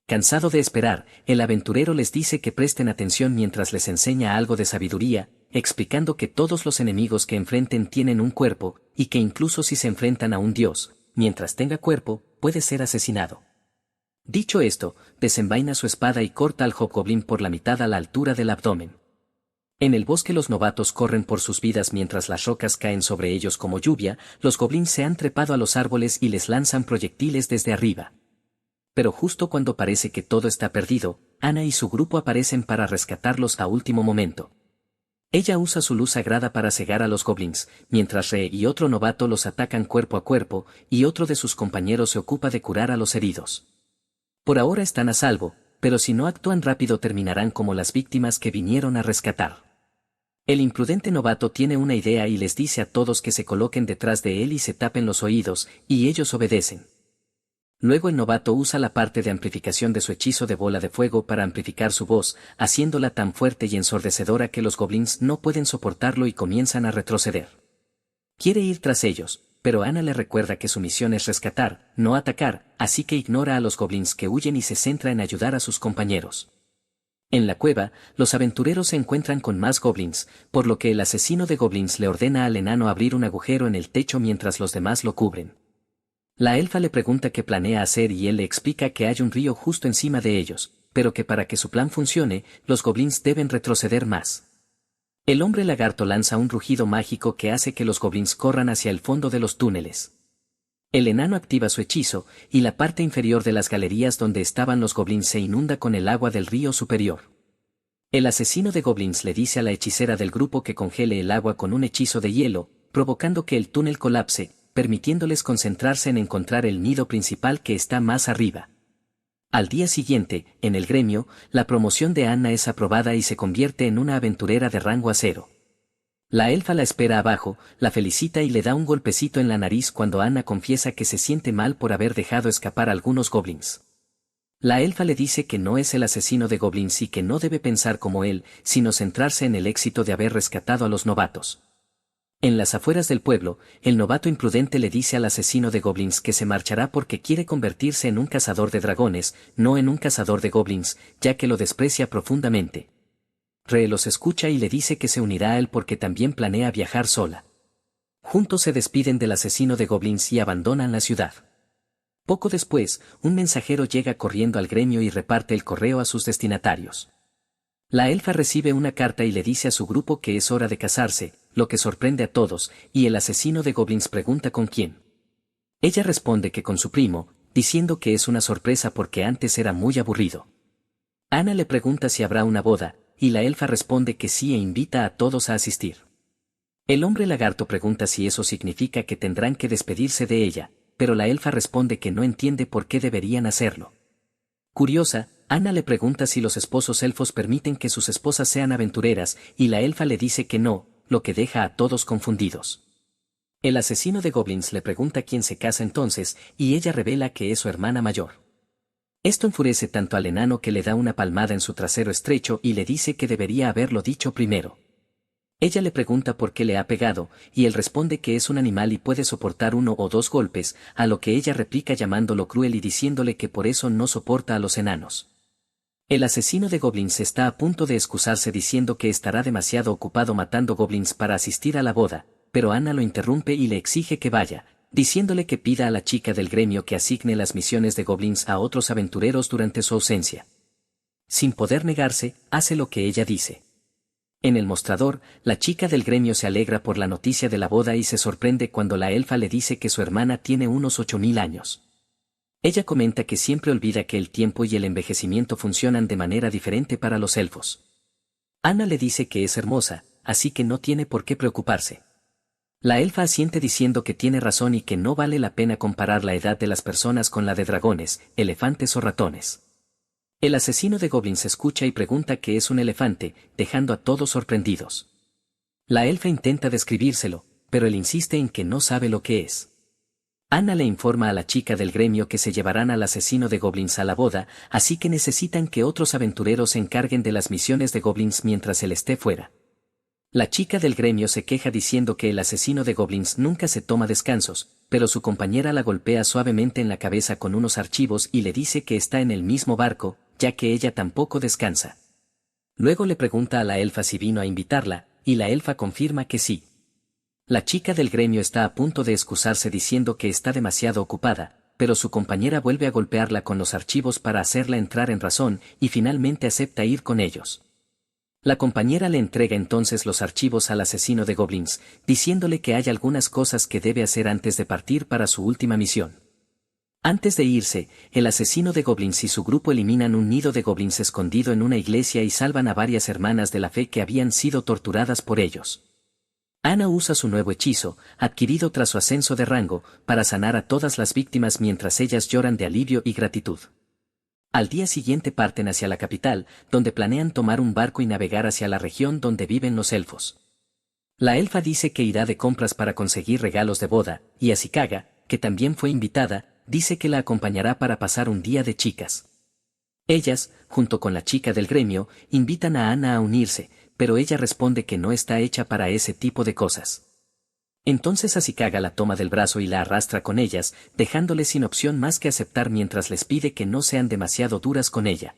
Cansado de esperar, el aventurero les dice que presten atención mientras les enseña algo de sabiduría, explicando que todos los enemigos que enfrenten tienen un cuerpo, y que incluso si se enfrentan a un dios, mientras tenga cuerpo, puede ser asesinado. Dicho esto, desenvaina su espada y corta al hobgoblin por la mitad a la altura del abdomen. En el bosque los novatos corren por sus vidas mientras las rocas caen sobre ellos como lluvia, los goblins se han trepado a los árboles y les lanzan proyectiles desde arriba. Pero justo cuando parece que todo está perdido, Anna y su grupo aparecen para rescatarlos a último momento. Ella usa su luz sagrada para cegar a los goblins, mientras Ree y otro novato los atacan cuerpo a cuerpo, y otro de sus compañeros se ocupa de curar a los heridos. Por ahora están a salvo, pero si no actúan rápido terminarán como las víctimas que vinieron a rescatar. El imprudente novato tiene una idea y les dice a todos que se coloquen detrás de él y se tapen los oídos, y ellos obedecen. Luego el novato usa la parte de amplificación de su hechizo de bola de fuego para amplificar su voz, haciéndola tan fuerte y ensordecedora que los goblins no pueden soportarlo y comienzan a retroceder. Quiere ir tras ellos, pero Anna le recuerda que su misión es rescatar, no atacar, así que ignora a los goblins que huyen y se centra en ayudar a sus compañeros. En la cueva, los aventureros se encuentran con más goblins, por lo que el asesino de goblins le ordena al enano abrir un agujero en el techo mientras los demás lo cubren. La elfa le pregunta qué planea hacer y él le explica que hay un río justo encima de ellos, pero que para que su plan funcione, los goblins deben retroceder más. El hombre lagarto lanza un rugido mágico que hace que los goblins corran hacia el fondo de los túneles. El enano activa su hechizo, y la parte inferior de las galerías donde estaban los goblins se inunda con el agua del río superior. El asesino de goblins le dice a la hechicera del grupo que congele el agua con un hechizo de hielo, provocando que el túnel colapse, permitiéndoles concentrarse en encontrar el nido principal que está más arriba. Al día siguiente, en el gremio, la promoción de Anna es aprobada y se convierte en una aventurera de rango acero. La elfa la espera abajo, la felicita y le da un golpecito en la nariz cuando Anna confiesa que se siente mal por haber dejado escapar a algunos goblins. La elfa le dice que no es el asesino de goblins y que no debe pensar como él, sino centrarse en el éxito de haber rescatado a los novatos. En las afueras del pueblo, el novato imprudente le dice al asesino de goblins que se marchará porque quiere convertirse en un cazador de dragones, no en un cazador de goblins, ya que lo desprecia profundamente. Ree los escucha y le dice que se unirá a él porque también planea viajar sola. Juntos se despiden del asesino de goblins y abandonan la ciudad. Poco después, un mensajero llega corriendo al gremio y reparte el correo a sus destinatarios. La elfa recibe una carta y le dice a su grupo que es hora de casarse, lo que sorprende a todos, y el asesino de goblins pregunta con quién. Ella responde que con su primo, diciendo que es una sorpresa porque antes era muy aburrido. Anna le pregunta si habrá una boda, y la elfa responde que sí e invita a todos a asistir. El hombre lagarto pregunta si eso significa que tendrán que despedirse de ella, pero la elfa responde que no entiende por qué deberían hacerlo. Curiosa, Anna le pregunta si los esposos elfos permiten que sus esposas sean aventureras, y la elfa le dice que no, lo que deja a todos confundidos. El asesino de goblins le pregunta quién se casa entonces, y ella revela que es su hermana mayor. Esto enfurece tanto al enano que le da una palmada en su trasero estrecho y le dice que debería haberlo dicho primero. Ella le pregunta por qué le ha pegado, y él responde que es un animal y puede soportar 1 o 2 golpes, a lo que ella replica llamándolo cruel y diciéndole que por eso no soporta a los enanos. El asesino de goblins está a punto de excusarse diciendo que estará demasiado ocupado matando goblins para asistir a la boda, pero Anna lo interrumpe y le exige que vaya, diciéndole que pida a la chica del gremio que asigne las misiones de goblins a otros aventureros durante su ausencia. Sin poder negarse, hace lo que ella dice. En el mostrador, la chica del gremio se alegra por la noticia de la boda y se sorprende cuando la elfa le dice que su hermana tiene unos 8000 años. Ella comenta que siempre olvida que el tiempo y el envejecimiento funcionan de manera diferente para los elfos. Anna le dice que es hermosa, así que no tiene por qué preocuparse. La elfa asiente diciendo que tiene razón y que no vale la pena comparar la edad de las personas con la de dragones, elefantes o ratones. El asesino de goblins escucha y pregunta qué es un elefante, dejando a todos sorprendidos. La elfa intenta describírselo, pero él insiste en que no sabe lo que es. Anna le informa a la chica del gremio que se llevarán al asesino de goblins a la boda, así que necesitan que otros aventureros se encarguen de las misiones de goblins mientras él esté fuera. La chica del gremio se queja diciendo que el asesino de goblins nunca se toma descansos, pero su compañera la golpea suavemente en la cabeza con unos archivos y le dice que está en el mismo barco, ya que ella tampoco descansa. Luego le pregunta a la elfa si vino a invitarla, y la elfa confirma que sí. La chica del gremio está a punto de excusarse diciendo que está demasiado ocupada, pero su compañera vuelve a golpearla con los archivos para hacerla entrar en razón y finalmente acepta ir con ellos. La compañera le entrega entonces los archivos al asesino de goblins, diciéndole que hay algunas cosas que debe hacer antes de partir para su última misión. Antes de irse, el asesino de goblins y su grupo eliminan un nido de goblins escondido en una iglesia y salvan a varias hermanas de la fe que habían sido torturadas por ellos. Anna usa su nuevo hechizo, adquirido tras su ascenso de rango, para sanar a todas las víctimas mientras ellas lloran de alivio y gratitud. Al día siguiente parten hacia la capital, donde planean tomar un barco y navegar hacia la región donde viven los elfos. La elfa dice que irá de compras para conseguir regalos de boda, y Ashikaga, que también fue invitada, dice que la acompañará para pasar un día de chicas. Ellas, junto con la chica del gremio, invitan a Anna a unirse, pero ella responde que no está hecha para ese tipo de cosas. Entonces Ashikaga la toma del brazo y la arrastra con ellas, dejándole sin opción más que aceptar mientras les pide que no sean demasiado duras con ella.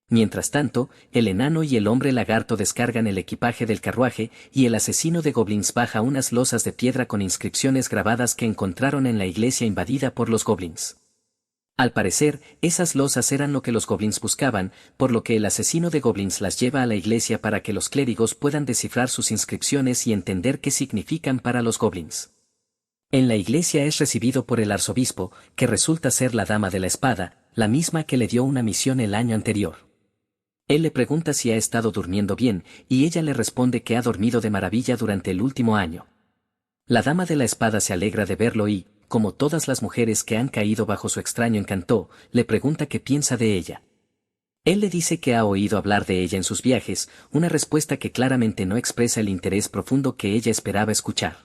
Mientras tanto, el enano y el hombre lagarto descargan el equipaje del carruaje y el asesino de goblins baja unas losas de piedra con inscripciones grabadas que encontraron en la iglesia invadida por los goblins. Al parecer, esas losas eran lo que los goblins buscaban, por lo que el asesino de goblins las lleva a la iglesia para que los clérigos puedan descifrar sus inscripciones y entender qué significan para los goblins. En la iglesia es recibido por el arzobispo, que resulta ser la dama de la espada, la misma que le dio una misión el año anterior. Él le pregunta si ha estado durmiendo bien, y ella le responde que ha dormido de maravilla durante el último año. La dama de la espada se alegra de verlo y, como todas las mujeres que han caído bajo su extraño encanto, le pregunta qué piensa de ella. Él le dice que ha oído hablar de ella en sus viajes, una respuesta que claramente no expresa el interés profundo que ella esperaba escuchar.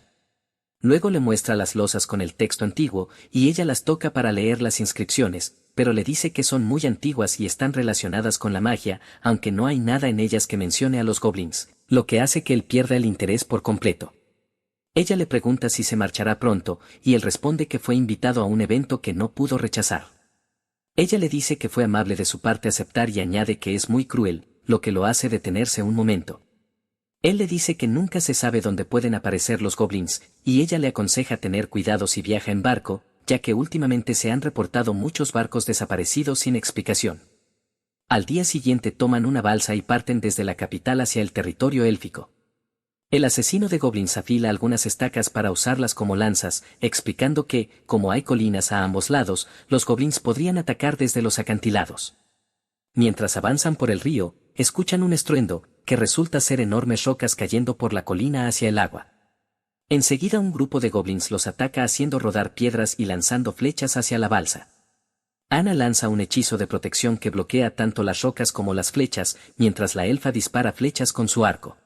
Luego le muestra las losas con el texto antiguo, y ella las toca para leer las inscripciones, pero le dice que son muy antiguas y están relacionadas con la magia, aunque no hay nada en ellas que mencione a los goblins, lo que hace que él pierda el interés por completo. Ella le pregunta si se marchará pronto, y él responde que fue invitado a un evento que no pudo rechazar. Ella le dice que fue amable de su parte aceptar y añade que es muy cruel, lo que lo hace detenerse un momento. Él le dice que nunca se sabe dónde pueden aparecer los goblins, y ella le aconseja tener cuidado si viaja en barco, ya que últimamente se han reportado muchos barcos desaparecidos sin explicación. Al día siguiente toman una balsa y parten desde la capital hacia el territorio élfico. El asesino de goblins afila algunas estacas para usarlas como lanzas, explicando que, como hay colinas a ambos lados, los goblins podrían atacar desde los acantilados. Mientras avanzan por el río, escuchan un estruendo, que resulta ser enormes rocas cayendo por la colina hacia el agua. Enseguida un grupo de goblins los ataca haciendo rodar piedras y lanzando flechas hacia la balsa. Ana lanza un hechizo de protección que bloquea tanto las rocas como las flechas, mientras la elfa dispara flechas con su arco.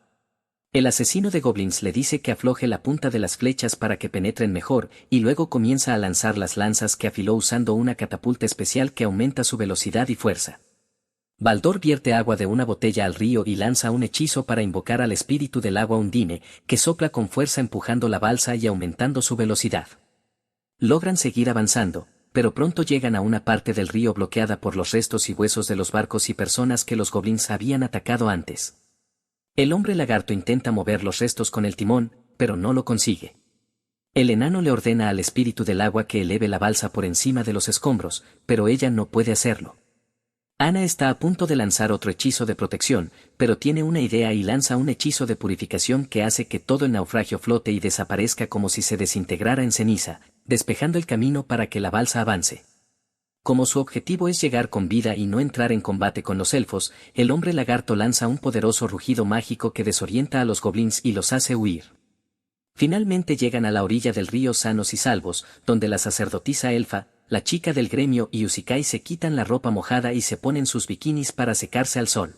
El asesino de goblins le dice que afloje la punta de las flechas para que penetren mejor, y luego comienza a lanzar las lanzas que afiló usando una catapulta especial que aumenta su velocidad y fuerza. Baldor vierte agua de una botella al río y lanza un hechizo para invocar al espíritu del agua Undine, que sopla con fuerza empujando la balsa y aumentando su velocidad. Logran seguir avanzando, pero pronto llegan a una parte del río bloqueada por los restos y huesos de los barcos y personas que los goblins habían atacado antes. El hombre lagarto intenta mover los restos con el timón, pero no lo consigue. El enano le ordena al espíritu del agua que eleve la balsa por encima de los escombros, pero ella no puede hacerlo. Ana está a punto de lanzar otro hechizo de protección, pero tiene una idea y lanza un hechizo de purificación que hace que todo el naufragio flote y desaparezca como si se desintegrara en ceniza, despejando el camino para que la balsa avance. Como su objetivo es llegar con vida y no entrar en combate con los elfos, el hombre lagarto lanza un poderoso rugido mágico que desorienta a los goblins y los hace huir. Finalmente llegan a la orilla del río sanos y salvos, donde la sacerdotisa elfa, la chica del gremio y Usikai se quitan la ropa mojada y se ponen sus bikinis para secarse al sol.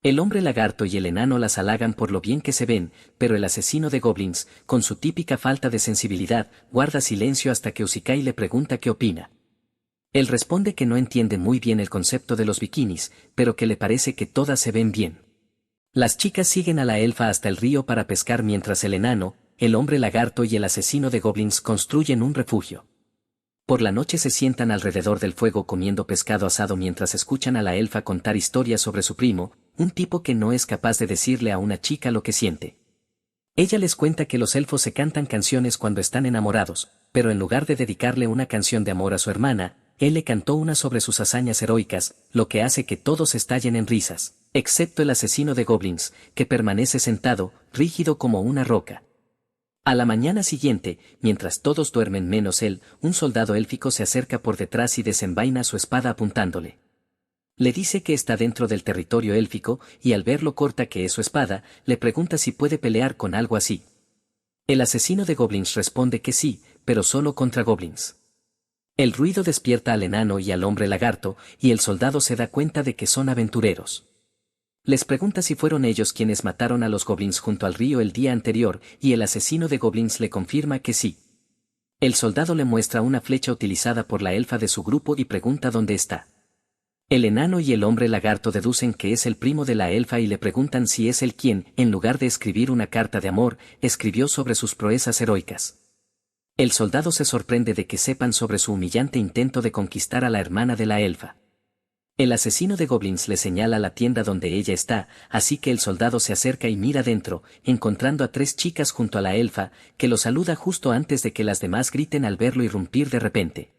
El hombre lagarto y el enano las halagan por lo bien que se ven, pero el asesino de goblins, con su típica falta de sensibilidad, guarda silencio hasta que Usikai le pregunta qué opina. Él responde que no entiende muy bien el concepto de los bikinis, pero que le parece que todas se ven bien. Las chicas siguen a la elfa hasta el río para pescar mientras el enano, el hombre lagarto y el asesino de goblins construyen un refugio. Por la noche se sientan alrededor del fuego comiendo pescado asado mientras escuchan a la elfa contar historias sobre su primo, un tipo que no es capaz de decirle a una chica lo que siente. Ella les cuenta que los elfos se cantan canciones cuando están enamorados, pero en lugar de dedicarle una canción de amor a su hermana, él le cantó una sobre sus hazañas heroicas, lo que hace que todos estallen en risas, excepto el asesino de goblins, que permanece sentado, rígido como una roca. A la mañana siguiente, mientras todos duermen menos él, un soldado élfico se acerca por detrás y desenvaina su espada apuntándole. Le dice que está dentro del territorio élfico, y al ver lo corta que es su espada, le pregunta si puede pelear con algo así. El asesino de goblins responde que sí, pero solo contra goblins. El ruido despierta al enano y al hombre lagarto, y el soldado se da cuenta de que son aventureros. Les pregunta si fueron ellos quienes mataron a los goblins junto al río el día anterior, y el asesino de goblins le confirma que sí. El soldado le muestra una flecha utilizada por la elfa de su grupo y pregunta dónde está. El enano y el hombre lagarto deducen que es el primo de la elfa y le preguntan si es él quien, en lugar de escribir una carta de amor, escribió sobre sus proezas heroicas. El soldado se sorprende de que sepan sobre su humillante intento de conquistar a la hermana de la elfa. El asesino de goblins le señala la tienda donde ella está, así que el soldado se acerca y mira dentro, encontrando a 3 chicas junto a la elfa, que lo saluda justo antes de que las demás griten al verlo irrumpir de repente.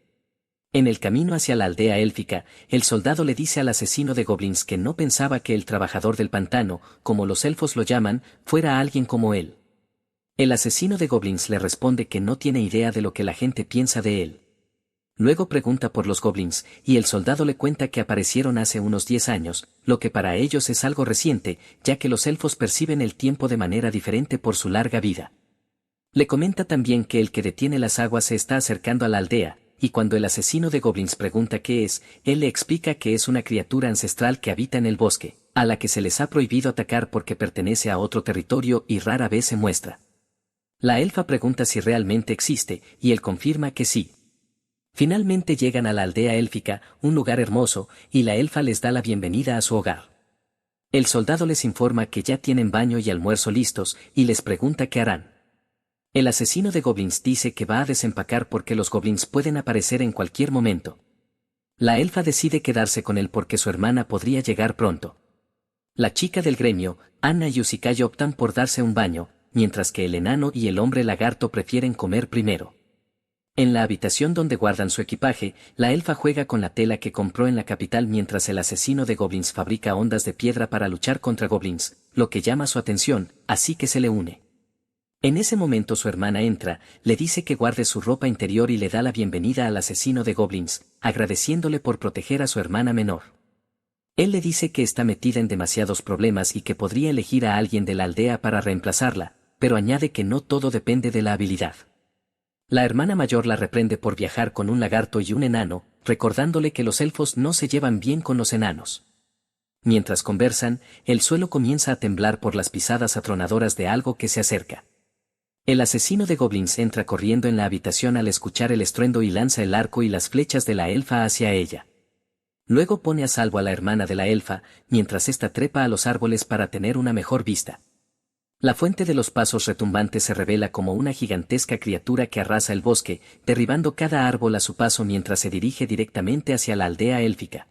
En el camino hacia la aldea élfica, el soldado le dice al asesino de goblins que no pensaba que el trabajador del pantano, como los elfos lo llaman, fuera alguien como él. El asesino de goblins le responde que no tiene idea de lo que la gente piensa de él. Luego pregunta por los goblins, y el soldado le cuenta que aparecieron hace unos 10 años, lo que para ellos es algo reciente, ya que los elfos perciben el tiempo de manera diferente por su larga vida. Le comenta también que el que detiene las aguas se está acercando a la aldea, y cuando el asesino de goblins pregunta qué es, él le explica que es una criatura ancestral que habita en el bosque, a la que se les ha prohibido atacar porque pertenece a otro territorio y rara vez se muestra. La elfa pregunta si realmente existe, y él confirma que sí. Finalmente llegan a la aldea élfica, un lugar hermoso, y la elfa les da la bienvenida a su hogar. El soldado les informa que ya tienen baño y almuerzo listos, y les pregunta qué harán. El asesino de goblins dice que va a desempacar porque los goblins pueden aparecer en cualquier momento. La elfa decide quedarse con él porque su hermana podría llegar pronto. La chica del gremio, Anna y Usikai optan por darse un baño, mientras que el enano y el hombre lagarto prefieren comer primero. En la habitación donde guardan su equipaje, la elfa juega con la tela que compró en la capital mientras el asesino de goblins fabrica ondas de piedra para luchar contra goblins, lo que llama su atención, así que se le une. En ese momento su hermana entra, le dice que guarde su ropa interior y le da la bienvenida al asesino de goblins, agradeciéndole por proteger a su hermana menor. Él le dice que está metida en demasiados problemas y que podría elegir a alguien de la aldea para reemplazarla, pero añade que no todo depende de la habilidad. La hermana mayor la reprende por viajar con un lagarto y un enano, recordándole que los elfos no se llevan bien con los enanos. Mientras conversan, el suelo comienza a temblar por las pisadas atronadoras de algo que se acerca. El asesino de goblins entra corriendo en la habitación al escuchar el estruendo y lanza el arco y las flechas de la elfa hacia ella. Luego pone a salvo a la hermana de la elfa, mientras ésta trepa a los árboles para tener una mejor vista. La fuente de los pasos retumbantes se revela como una gigantesca criatura que arrasa el bosque, derribando cada árbol a su paso mientras se dirige directamente hacia la aldea élfica.